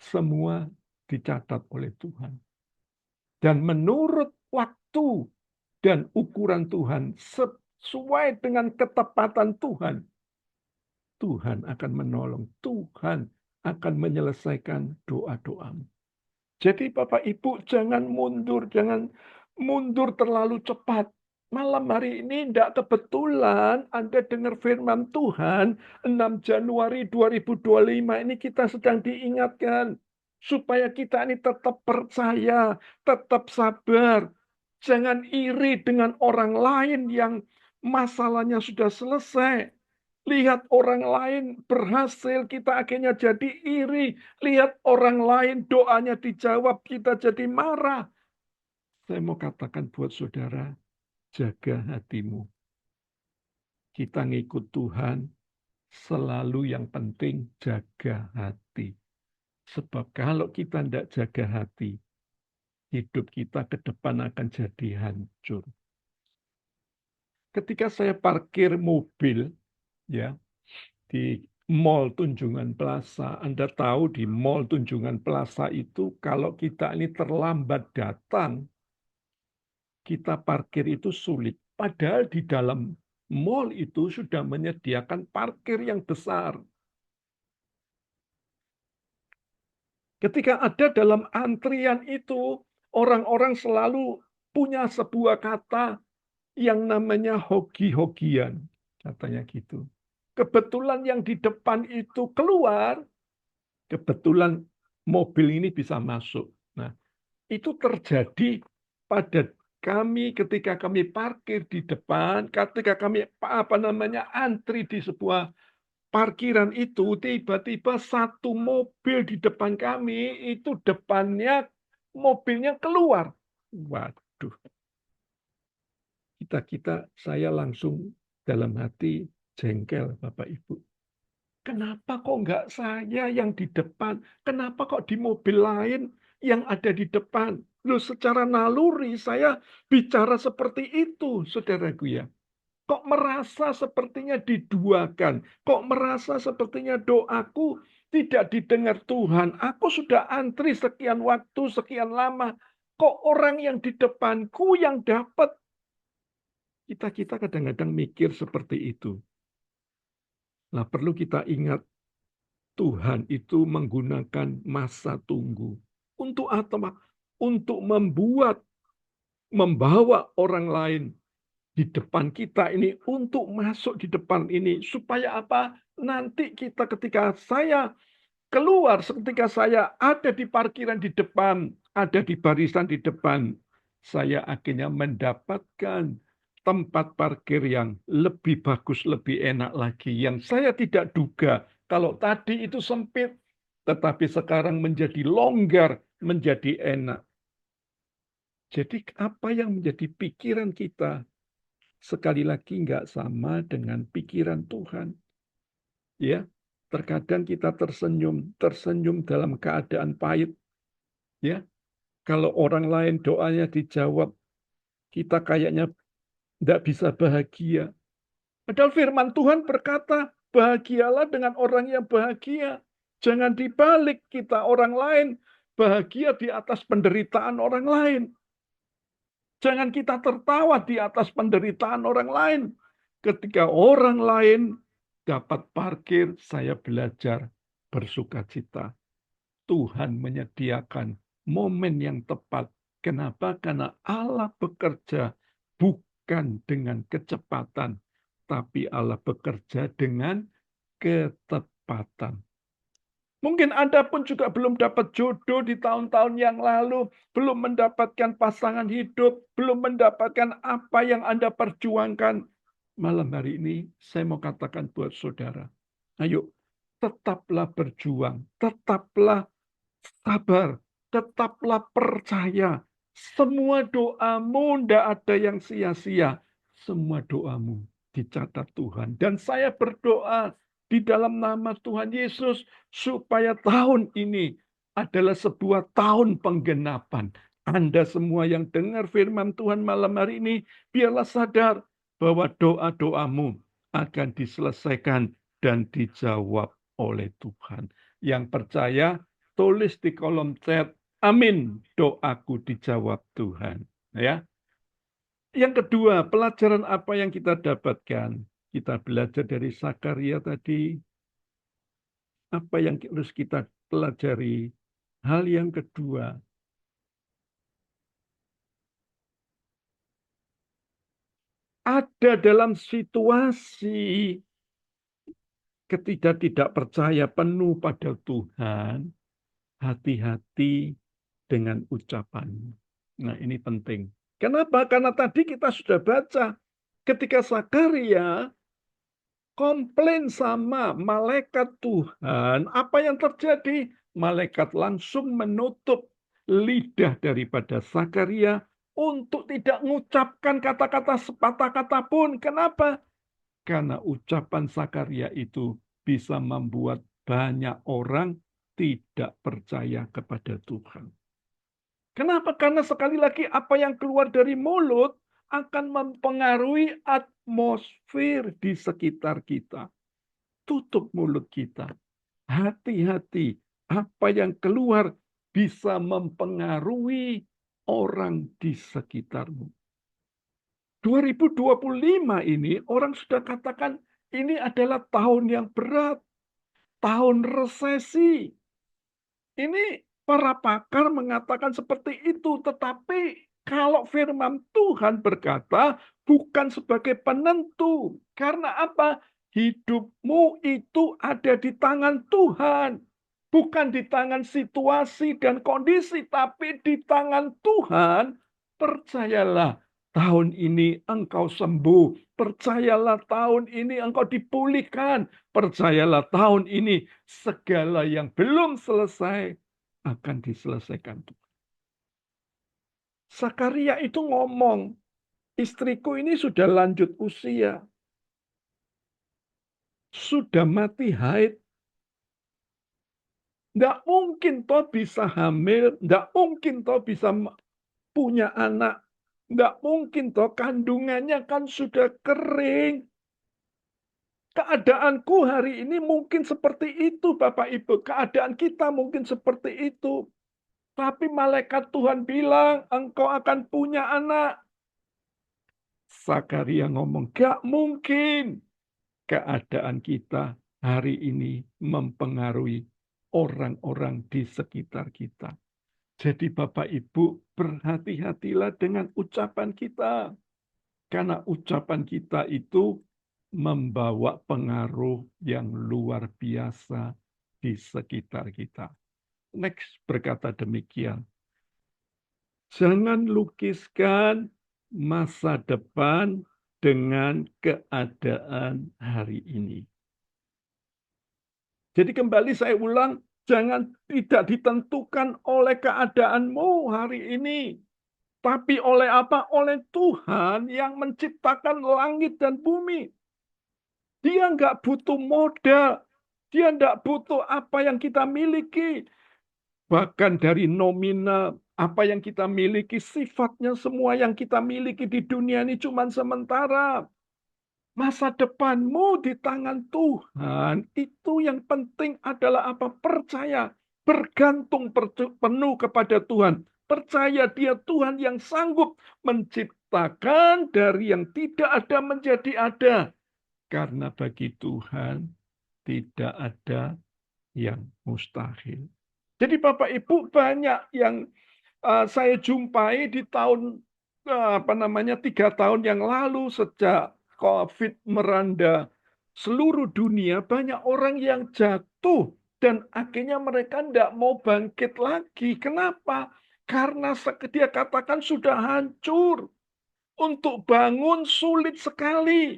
semua dicatat oleh Tuhan. Dan menurut waktu dan ukuran Tuhan, sesuai dengan ketepatan Tuhan, Tuhan akan menolong. Tuhan akan menyelesaikan doa-doamu. Jadi Bapak Ibu jangan mundur terlalu cepat. Malam hari ini tidak kebetulan Anda dengar firman Tuhan 6 Januari 2025 ini kita sedang diingatkan. Supaya kita ini tetap percaya, tetap sabar. Jangan iri dengan orang lain yang masalahnya sudah selesai. Lihat orang lain berhasil, kita akhirnya jadi iri. Lihat orang lain doanya dijawab, kita jadi marah. Saya mau katakan buat saudara, jaga hatimu. Kita ngikut Tuhan, selalu yang penting jaga hati. Sebab kalau kita tidak jaga hati, hidup kita ke depan akan jadi hancur. Ketika saya parkir mobil, ya, di Mall Tunjungan Plaza. Anda tahu di Mall Tunjungan Plaza itu kalau kita ini terlambat datang, kita parkir itu sulit. Padahal di dalam mall itu sudah menyediakan parkir yang besar. Ketika ada dalam antrian itu, orang-orang selalu punya sebuah kata yang namanya hoki-hokian. Katanya gitu. Kebetulan yang di depan itu keluar, kebetulan mobil ini bisa masuk. Nah, itu terjadi pada kami ketika kami parkir di depan, ketika kami antri di sebuah parkiran itu, tiba-tiba satu mobil di depan kami itu depannya mobilnya keluar. Waduh, saya langsung dalam hati jengkel Bapak Ibu. Kenapa kok nggak saya yang di depan? Kenapa kok di mobil lain yang ada di depan? Loh, secara naluri saya bicara seperti itu, saudaraku ya. Kok merasa sepertinya diduakan? Kok merasa sepertinya doaku tidak didengar Tuhan? Aku sudah antri sekian waktu, sekian lama. Kok orang yang di depanku yang dapat? Kita kadang-kadang mikir seperti itu. Nah, perlu kita ingat Tuhan itu menggunakan masa tunggu. Untuk apa? Untuk membawa orang lain di depan kita ini, untuk masuk di depan ini. Supaya apa? Nanti ketika saya keluar, ketika saya ada di parkiran di depan, ada di barisan di depan, saya akhirnya mendapatkan tempat parkir yang lebih bagus, lebih enak lagi. Yang saya tidak duga. Kalau tadi itu sempit, tetapi sekarang menjadi longgar, menjadi enak. Jadi apa yang menjadi pikiran kita, sekali lagi nggak sama dengan pikiran Tuhan. Ya, terkadang kita tersenyum dalam keadaan pahit. Ya, kalau orang lain doanya dijawab, kita kayaknya tidak bisa bahagia. Padahal firman Tuhan berkata, bahagialah dengan orang yang bahagia. Jangan dibalik kita orang lain bahagia di atas penderitaan orang lain. Jangan kita tertawa di atas penderitaan orang lain. Ketika orang lain dapat parkir, saya belajar bersukacita. Tuhan menyediakan momen yang tepat. Kenapa? Karena Allah bekerja bukan dengan kecepatan, tapi Allah bekerja dengan ketepatan. Mungkin Anda pun juga belum dapat jodoh di tahun-tahun yang lalu, belum mendapatkan pasangan hidup, belum mendapatkan apa yang Anda perjuangkan. Malam hari ini saya mau katakan buat saudara, ayo tetaplah berjuang, tetaplah sabar, tetaplah percaya. Semua doamu tidak ada yang sia-sia. Semua doamu dicatat Tuhan. Dan saya berdoa di dalam nama Tuhan Yesus supaya tahun ini adalah sebuah tahun penggenapan. Anda semua yang dengar firman Tuhan malam hari ini, biarlah sadar bahwa doa-doamu akan diselesaikan dan dijawab oleh Tuhan. Yang percaya, tulis di kolom chat, amin, doaku dijawab Tuhan. Ya. Yang kedua, pelajaran apa yang kita dapatkan? Kita belajar dari Zakaria tadi. Apa yang harus kita pelajari? Hal yang kedua, ada dalam situasi ketika tidak percaya penuh pada Tuhan, hati-hati dengan ucapan. Nah, ini penting. Kenapa? Karena tadi kita sudah baca ketika Zakaria komplain sama malaikat Tuhan, apa yang terjadi? Malaikat langsung menutup lidah daripada Zakaria untuk tidak mengucapkan kata-kata sepatah kata pun. Kenapa? Karena ucapan Zakaria itu bisa membuat banyak orang tidak percaya kepada Tuhan. Kenapa? Karena sekali lagi apa yang keluar dari mulut akan mempengaruhi atmosfer di sekitar kita. tutup mulut kita. Hati-hati, apa yang keluar bisa mempengaruhi orang di sekitarmu. 2025 ini orang sudah katakan ini adalah tahun yang berat, tahun resesi. Ini para pakar mengatakan seperti itu, tetapi kalau firman Tuhan berkata bukan sebagai penentu. Karena apa? Hidupmu itu ada di tangan Tuhan. Bukan di tangan situasi dan kondisi, tapi di tangan Tuhan. Percayalah, tahun ini engkau sembuh. Percayalah, tahun ini engkau dipulihkan. Percayalah, tahun ini segala yang belum selesai akan diselesaikan Tuhan. Sakaria itu ngomong, istriku ini sudah lanjut usia. Sudah mati haid. Nggak mungkin toh bisa hamil, nggak mungkin toh bisa punya anak, nggak mungkin toh kandungannya kan sudah kering. Keadaanku hari ini mungkin seperti itu, Bapak Ibu. Keadaan kita mungkin seperti itu. Tapi malaikat Tuhan bilang, engkau akan punya anak. Sakaria ngomong, gak mungkin. Keadaan kita hari ini mempengaruhi orang-orang di sekitar kita. Jadi Bapak Ibu, berhati-hatilah dengan ucapan kita. Karena ucapan kita itu membawa pengaruh yang luar biasa di sekitar kita. Next berkata demikian. Jangan lukiskan masa depan dengan keadaan hari ini. Jadi kembali saya ulang, jangan tidak ditentukan oleh keadaanmu hari ini. Tapi oleh apa? Oleh Tuhan yang menciptakan langit dan bumi. Dia nggak butuh modal. Dia nggak butuh apa yang kita miliki. Bahkan dari nominal, apa yang kita miliki, sifatnya semua yang kita miliki di dunia ini cuma sementara. Masa depanmu di tangan Tuhan, itu yang penting adalah apa? Percaya, bergantung penuh kepada Tuhan. Percaya dia Tuhan yang sanggup menciptakan dari yang tidak ada menjadi ada. Karena bagi Tuhan tidak ada yang mustahil. Jadi Bapak Ibu banyak yang saya jumpai di tahun 3 tahun yang lalu sejak COVID melanda seluruh dunia, banyak orang yang jatuh dan akhirnya mereka tidak mau bangkit lagi. Kenapa? Karena dia katakan sudah hancur. Untuk bangun sulit sekali.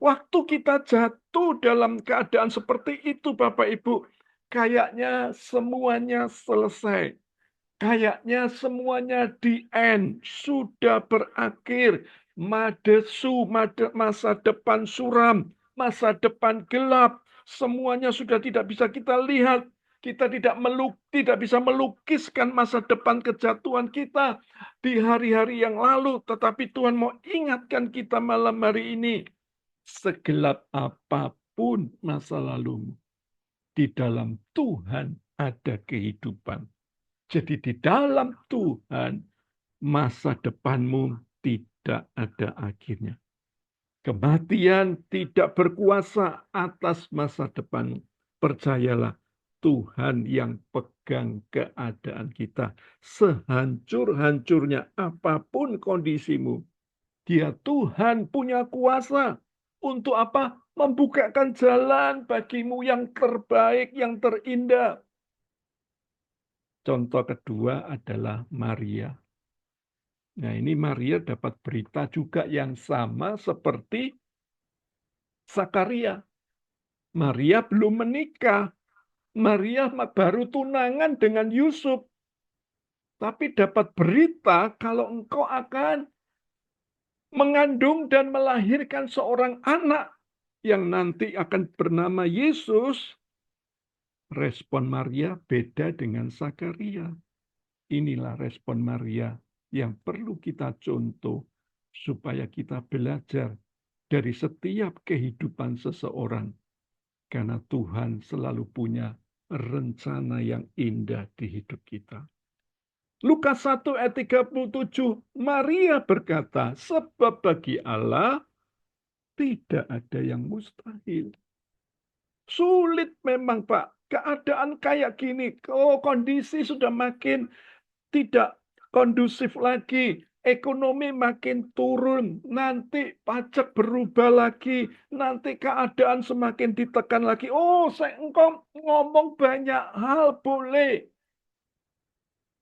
Waktu kita jatuh dalam keadaan seperti itu, Bapak Ibu, kayaknya semuanya selesai. Kayaknya semuanya di end, sudah berakhir. Masa depan suram, masa depan gelap. Semuanya sudah tidak bisa kita lihat. Kita tidak bisa melukiskan masa depan kejatuhan kita di hari-hari yang lalu. Tetapi Tuhan mau ingatkan kita malam hari ini. Segelap apapun masa lalumu, di dalam Tuhan ada kehidupan. Jadi di dalam Tuhan, masa depanmu tidak ada akhirnya. Kematian tidak berkuasa atas masa depanmu. Percayalah, Tuhan yang pegang keadaan kita. Sehancur-hancurnya apapun kondisimu, Dia Tuhan punya kuasa. Untuk apa? Membukakan jalan bagimu yang terbaik, yang terindah. Contoh kedua adalah Maria. Nah, ini Maria dapat berita juga yang sama seperti Sakaria. Maria belum menikah. Maria baru tunangan dengan Yusuf. Tapi dapat berita kalau engkau akan mengandung dan melahirkan seorang anak yang nanti akan bernama Yesus. Respon Maria beda dengan Sakaria. Inilah respon Maria yang perlu kita contoh supaya kita belajar dari setiap kehidupan seseorang. Karena Tuhan selalu punya rencana yang indah di hidup kita. Lukas 1 ayat 37, Maria berkata, sebab bagi Allah tidak ada yang mustahil. Sulit memang, Pak. Keadaan kayak gini, kondisi sudah makin tidak kondusif lagi. Ekonomi makin turun, nanti pajak berubah lagi, nanti keadaan semakin ditekan lagi. Oh, engkau ngomong banyak hal boleh.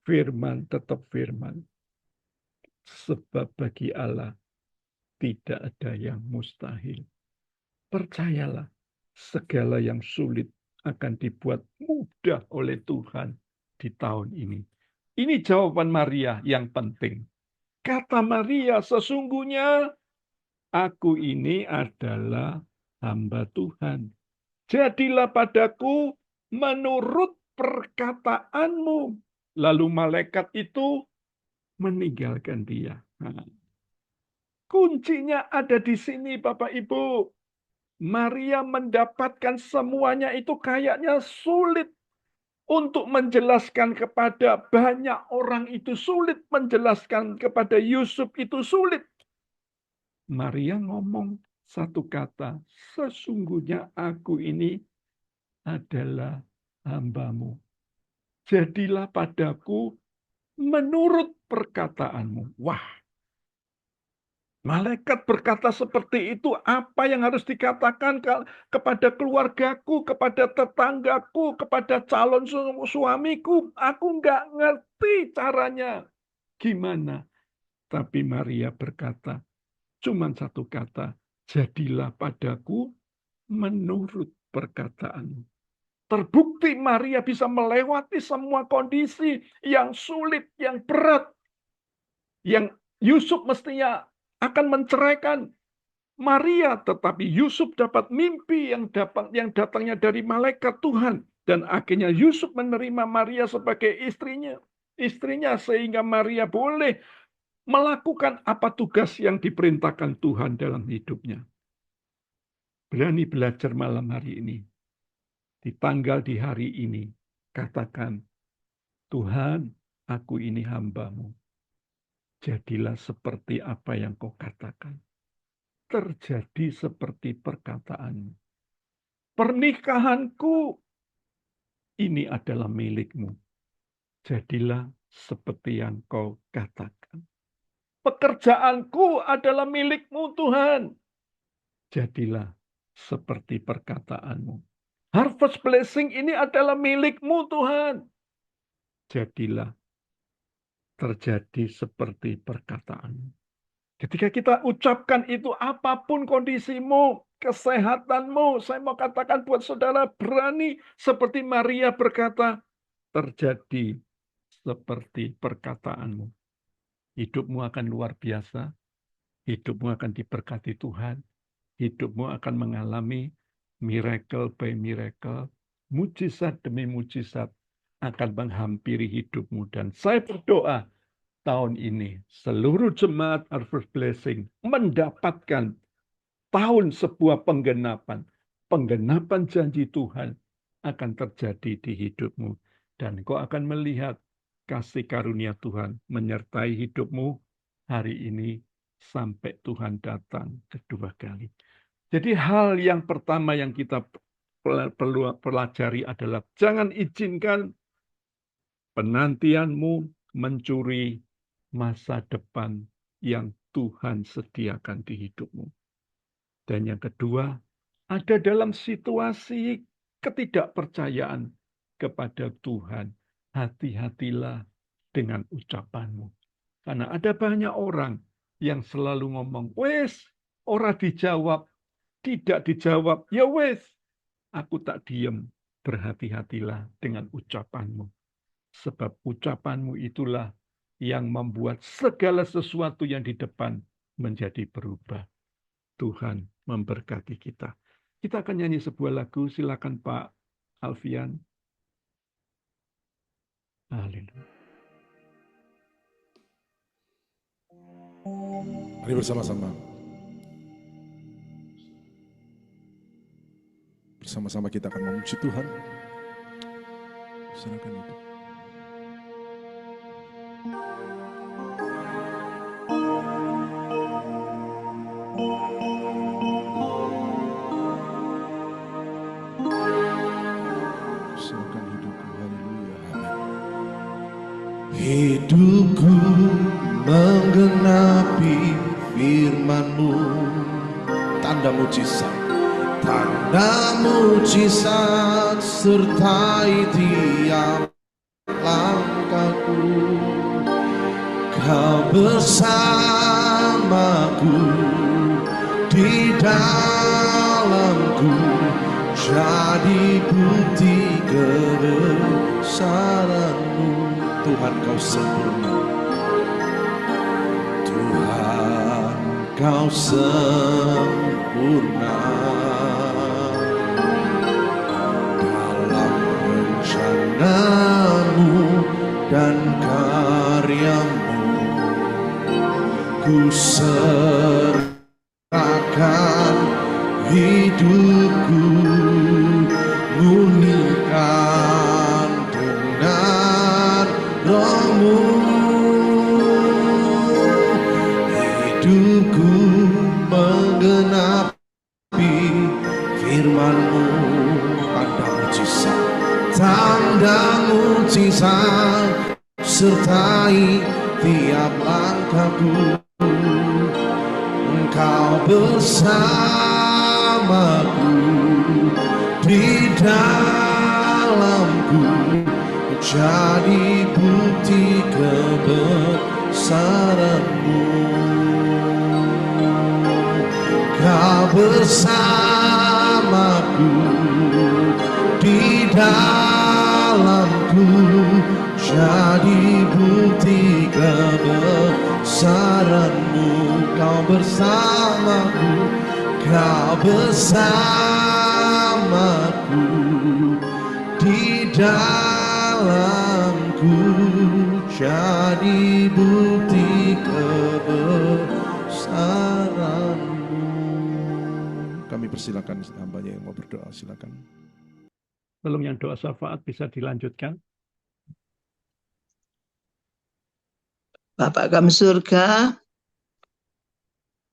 Firman tetap firman. Sebab bagi Allah tidak ada yang mustahil. Percayalah, segala yang sulit akan dibuat mudah oleh Tuhan di tahun ini. Ini jawaban Maria yang penting. Kata Maria, sesungguhnya aku ini adalah hamba Tuhan. Jadilah padaku menurut perkataanmu. Lalu malaikat itu meninggalkan dia. Nah, kuncinya ada di sini, Bapak Ibu. Maria mendapatkan semuanya itu kayaknya sulit untuk menjelaskan kepada banyak orang, itu sulit menjelaskan kepada Yusuf, itu sulit. Maria ngomong satu kata, sesungguhnya aku ini adalah hambamu. Jadilah padaku menurut perkataanmu. Wah, malaikat berkata seperti itu, apa yang harus dikatakan kepada keluargaku, kepada tetanggaku, kepada calon suamiku? Aku nggak ngerti caranya. Gimana? Tapi Maria berkata, cuma satu kata, jadilah padaku menurut perkataanmu. Terbukti Maria bisa melewati semua kondisi yang sulit, yang berat, yang Yusuf mestinya akan menceraikan Maria, tetapi Yusuf dapat mimpi yang datangnya dari malaikat Tuhan, dan akhirnya Yusuf menerima Maria sebagai istrinya sehingga Maria boleh melakukan apa tugas yang diperintahkan Tuhan dalam hidupnya. Berani belajar malam hari ini, di tanggal di hari ini, katakan, Tuhan, aku ini hambamu. Jadilah seperti apa yang kau katakan. Terjadi seperti perkataanmu. Pernikahanku ini adalah milikmu. Jadilah seperti yang kau katakan. Pekerjaanku adalah milikmu, Tuhan. Jadilah seperti perkataanmu. Harvest blessing ini adalah milikmu, Tuhan. Jadilah terjadi seperti perkataanmu. Ketika kita ucapkan itu, apapun kondisimu, kesehatanmu, saya mau katakan buat saudara, berani seperti Maria berkata, terjadi seperti perkataanmu. Hidupmu akan luar biasa, hidupmu akan diberkati Tuhan, hidupmu akan mengalami miracle by miracle, mujizat demi mujizat akan menghampiri hidupmu. Dan saya berdoa, tahun ini seluruh jemaat Harvest Blessing mendapatkan tahun sebuah penggenapan. Penggenapan janji Tuhan akan terjadi di hidupmu. Dan kau akan melihat kasih karunia Tuhan menyertai hidupmu hari ini sampai Tuhan datang kedua kali. Jadi hal yang pertama yang kita perlu pelajari adalah jangan izinkan penantianmu mencuri masa depan yang Tuhan sediakan di hidupmu. Dan yang kedua, ada dalam situasi ketidakpercayaan kepada Tuhan. Hati-hatilah dengan ucapanmu. Karena ada banyak orang yang selalu ngomong, wes, ora dijawab, tidak dijawab, ya wes, aku tak diem. Berhati-hatilah dengan ucapanmu. Sebab ucapanmu itulah yang membuat segala sesuatu yang di depan menjadi berubah. Tuhan memberkati kita. Kita akan nyanyi sebuah lagu. Silakan Pak Alfian. Haleluya. Mari bersama-sama. Bersama-sama kita akan memuji Tuhan. Silakan hidup. Silakan hidupku, haleluya, amin. Hidupku menggenapi firman-Mu, tanda mujizat. Tanda mujizat sertai tiap langkahku. Kau bersamaku di dalamku, jadi bukti kebesaran-Mu. Tuhan, Kau sempurna. Tuhan, Kau sempurna. Rencana-Mu dan karya-Mu, ku serahkan hidupku, murnikan dengan Roh-Mu. Hidupku menggenapi firman-Mu, tanda mujizat. Tanda mujizat sertai tiap langkahku. Engkau bersamaku di dalamku, jadi bukti kebesaran-Mu. Kau bersamaku di dalamku, jadi bukti kebesaran-Mu. Kau bersamaku, Kau bersamaku di dalamku, jadi bukti kebesaran-Mu. Kami persilakan hamba-Nya yang mau berdoa, silakan. Belum yang doa syafaat bisa dilanjutkan. Bapa kami surga,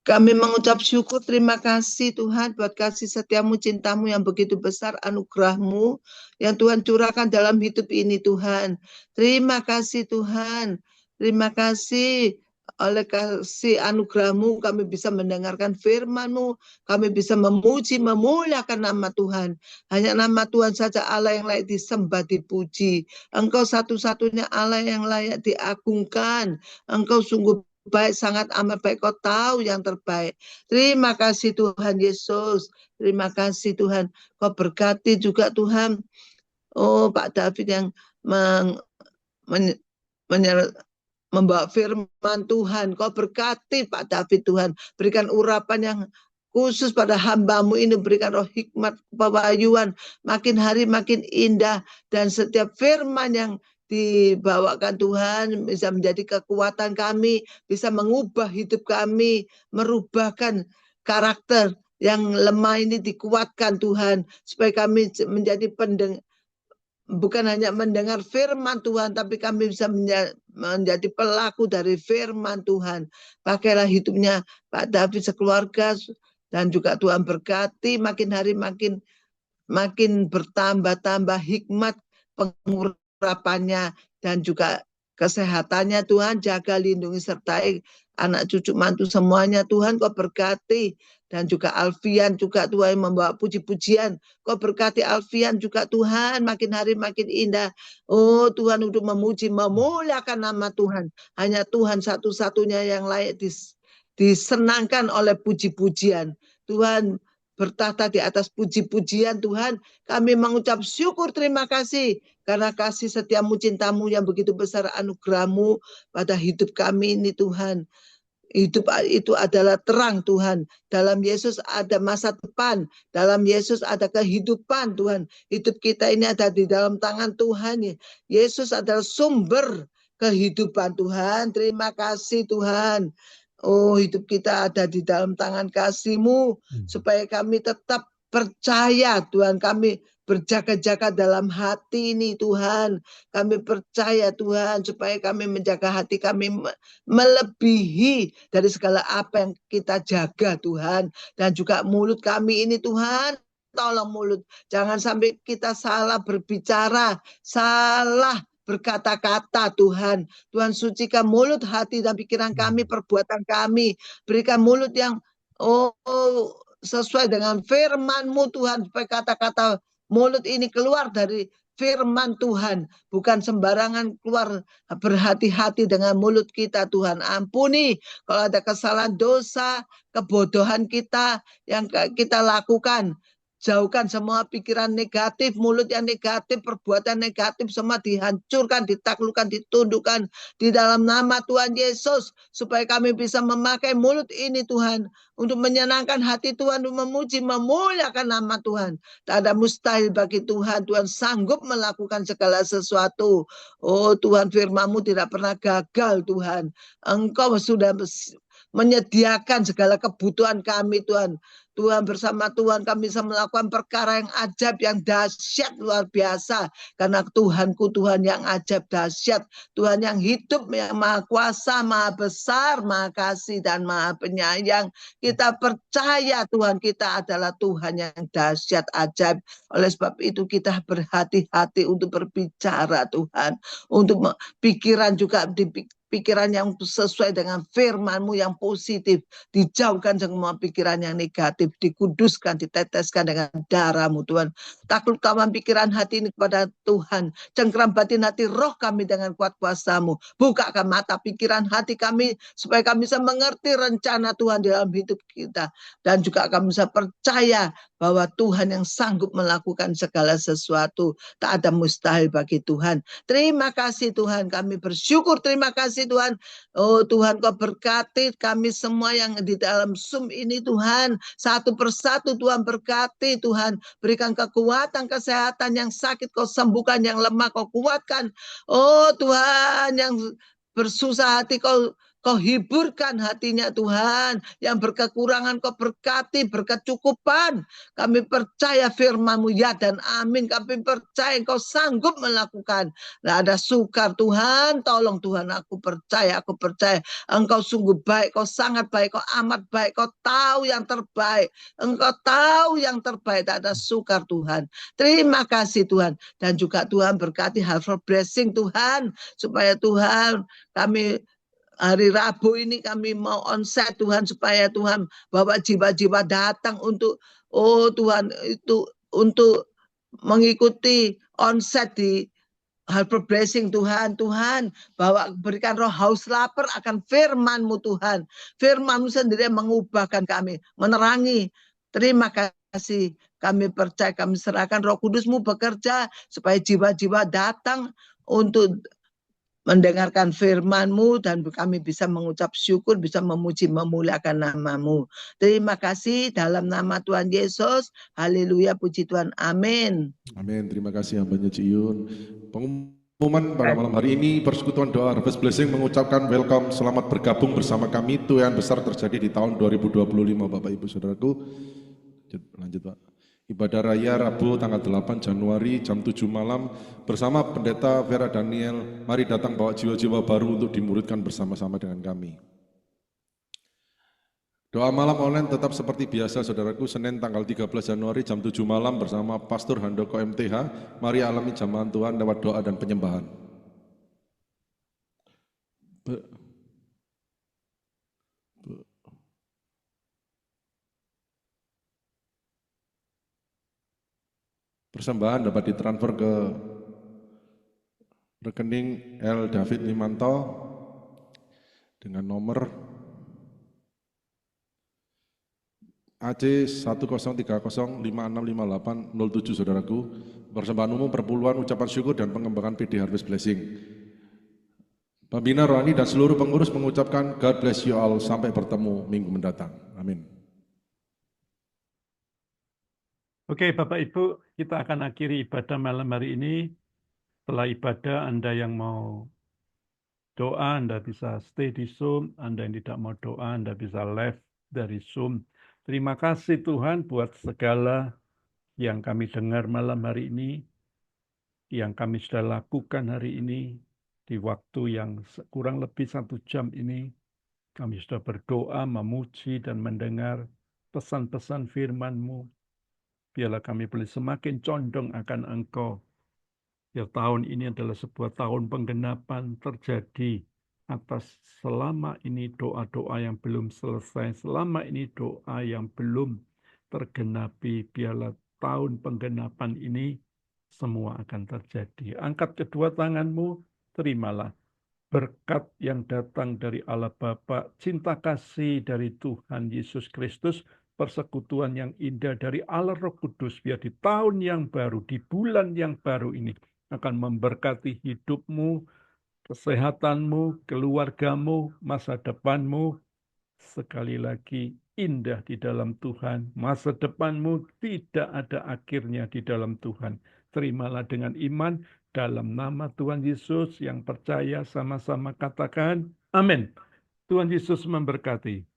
kami mengucap syukur, terima kasih Tuhan buat kasih setiamu, cintamu yang begitu besar, anugerahmu yang Tuhan curahkan dalam hidup ini Tuhan. Terima kasih Tuhan, terima kasih oleh kasih anugerahmu kami bisa mendengarkan firman-Mu, kami bisa memuji, memuliakan nama Tuhan. Hanya nama Tuhan saja Allah yang layak disembah, dipuji. Engkau satu-satunya Allah yang layak diagungkan. Engkau sungguh baik, sangat amat baik, Kau tahu yang terbaik. Terima kasih Tuhan Yesus, terima kasih Tuhan. Kau berkati juga Tuhan, oh Pak David yang membawa firman Tuhan. Kau berkati Pak David Tuhan, berikan urapan yang khusus pada hamba-Mu ini, berikan roh hikmat, pewahyuan, makin hari makin indah, dan setiap firman yang dibawakan Tuhan bisa menjadi kekuatan kami, bisa mengubah hidup kami, merubahkan karakter yang lemah ini dikuatkan Tuhan, supaya kami menjadi bukan hanya mendengar firman Tuhan, tapi kami bisa menjadi pelaku dari firman Tuhan. Pakailah hidupnya Pak David sekeluarga, dan juga Tuhan berkati makin hari makin bertambah-tambah hikmat pengurapannya dan juga kesehatannya Tuhan. Jaga, lindungi, sertai anak cucu mantu semuanya Tuhan. Kau berkati, dan juga Alfian juga Tuhan membawa puji-pujian. Kau berkati Alfian juga Tuhan, makin hari makin indah. Oh Tuhan, untuk memuji, memuliakan nama Tuhan. Hanya Tuhan satu-satunya yang layak disenangkan oleh puji-pujian. Tuhan bertahta di atas puji-pujian Tuhan. Kami mengucap syukur, terima kasih karena kasih setiamu, cintamu yang begitu besar, anugerahmu pada hidup kami ini Tuhan. Hidup itu adalah terang Tuhan. Dalam Yesus ada masa depan. Dalam Yesus ada kehidupan Tuhan. Hidup kita ini ada di dalam tangan Tuhan. Yesus adalah sumber kehidupan Tuhan. Terima kasih Tuhan. Oh, hidup kita ada di dalam tangan kasih-Mu, supaya kami tetap percaya Tuhan, kami berjaga-jaga dalam hati ini Tuhan. Kami percaya Tuhan supaya kami menjaga hati kami melebihi dari segala apa yang kita jaga Tuhan. Dan juga mulut kami ini Tuhan, tolong mulut. Jangan sampai kita salah berbicara, salah berkata-kata Tuhan. Tuhan sucikan mulut, hati dan pikiran kami, perbuatan kami. Berikan mulut yang sesuai dengan firman-Mu Tuhan, supaya kata-kata mulut ini keluar dari firman Tuhan, bukan sembarangan keluar. Berhati-hati dengan mulut kita Tuhan. Ampuni kalau ada kesalahan, dosa, kebodohan kita yang kita lakukan. Jauhkan semua pikiran negatif, mulut yang negatif, perbuatan negatif, semua dihancurkan, ditaklukkan, ditundukkan di dalam nama Tuhan Yesus. Supaya kami bisa memakai mulut ini Tuhan, untuk menyenangkan hati Tuhan, untuk memuji, memuliakan nama Tuhan. Tak ada mustahil bagi Tuhan. Tuhan sanggup melakukan segala sesuatu. Oh Tuhan, firman-Mu tidak pernah gagal Tuhan. Engkau sudah menyediakan segala kebutuhan kami Tuhan. Tuhan, bersama Tuhan kami bisa melakukan perkara yang ajaib, yang dahsyat, luar biasa. Karena Tuhanku Tuhan yang ajaib, dahsyat. Tuhan yang hidup, yang maha kuasa, maha besar, maha kasih, dan maha penyayang. Kita percaya Tuhan kita adalah Tuhan yang dahsyat, ajaib. Oleh sebab itu kita berhati-hati untuk berbicara Tuhan. Untuk pikiran juga pikiran yang sesuai dengan firman-Mu yang positif. Dijauhkan semua pikiran yang negatif, dikuduskan, diteteskan dengan darah-Mu Tuhan. Taklukkan pikiran hati ini kepada Tuhan. Cengkeram batin hati roh kami dengan kuat kuasa-Mu. Bukakan mata pikiran hati kami supaya kami bisa mengerti rencana Tuhan di dalam hidup kita. Dan juga kami bisa percaya bahwa Tuhan yang sanggup melakukan segala sesuatu. Tak ada mustahil bagi Tuhan. Terima kasih Tuhan, kami bersyukur, terima kasih Tuhan. Oh Tuhan, Kau berkati kami semua yang di dalam Zoom ini Tuhan. Satu persatu Tuhan berkati Tuhan. Berikan kekuatan, kesehatan, yang sakit Kau sembuhkan, yang lemah Kau kuatkan. Oh Tuhan, yang bersusah hati Kau hiburkan hatinya Tuhan. Yang berkekurangan Kau berkati, berkecukupan. Kami percaya firman-Mu ya dan amin. Kami percaya Engkau sanggup melakukan. Tidak ada sukar Tuhan. Tolong Tuhan, aku percaya. Engkau sungguh baik. Kau sangat baik. Kau amat baik. Kau tahu yang terbaik. Engkau tahu yang terbaik. Tak ada sukar Tuhan. Terima kasih Tuhan. Dan juga Tuhan berkati Harvest Blessing Tuhan. Supaya Tuhan kami hari Rabu ini kami mau onsite Tuhan, supaya Tuhan bawa jiwa-jiwa datang untuk Tuhan itu untuk mengikuti onsite di Harvest Blessing Tuhan. Tuhan bawa, berikan roh haus lapar akan firman-Mu Tuhan. Firman-Mu sendiri yang mengubahkan kami, menerangi. Terima kasih, kami percaya, kami serahkan Roh Kudus-Mu bekerja supaya jiwa-jiwa datang untuk mendengarkan firman-Mu, dan kami bisa mengucap syukur, bisa memuji, memuliakan nama-Mu. Terima kasih dalam nama Tuhan Yesus. Haleluya, puji Tuhan. Amin. Amin. Terima kasih Hambanya Ciyun. Pengumuman pada malam hari ini, Persekutuan Doa Harvest Blessing mengucapkan welcome, selamat bergabung bersama kami. Tuhan besar terjadi di tahun 2025 Bapak Ibu Saudaraku. Lanjut Pak. Ibadah Raya Rabu tanggal 8 Januari jam 7 malam bersama Pendeta Vera Daniel. Mari datang bawa jiwa-jiwa baru untuk dimuridkan bersama-sama dengan kami. Doa malam online tetap seperti biasa Saudaraku, Senin tanggal 13 Januari jam 7 malam bersama Pastor Handoko MTH. Mari alami jamahan Tuhan lewat doa dan penyembahan. Persembahan dapat ditransfer ke rekening L. David Limanto dengan nomor AC 1030565807 Saudaraku. Persembahan umum perpuluhan ucapan syukur dan pengembangan PD Harvest Blessing. Pembina rohani dan seluruh pengurus mengucapkan God bless you all, sampai bertemu minggu mendatang. Amin. Oke, Bapak Ibu, kita akan akhiri ibadah malam hari ini. Setelah ibadah, Anda yang mau doa, Anda bisa stay di Zoom. Anda yang tidak mau doa, Anda bisa live dari Zoom. Terima kasih Tuhan buat segala yang kami dengar malam hari ini, yang kami sudah lakukan hari ini, di waktu yang kurang lebih 1 jam ini, kami sudah berdoa, memuji, dan mendengar pesan-pesan firman-Mu. Biarlah kami boleh semakin condong akan Engkau. Ya, tahun ini adalah sebuah tahun penggenapan terjadi atas selama ini doa-doa yang belum selesai, selama ini doa yang belum tergenapi. Biarlah tahun penggenapan ini semua akan terjadi. Angkat kedua tanganmu, terimalah berkat yang datang dari Allah Bapa, cinta kasih dari Tuhan Yesus Kristus, persekutuan yang indah dari Allah Roh Kudus, biar di tahun yang baru, di bulan yang baru ini, akan memberkati hidupmu, kesehatanmu, keluargamu, masa depanmu. Sekali lagi, indah di dalam Tuhan. Masa depanmu tidak ada akhirnya di dalam Tuhan. Terimalah dengan iman dalam nama Tuhan Yesus. Yang percaya sama-sama katakan amin. Tuhan Yesus memberkati.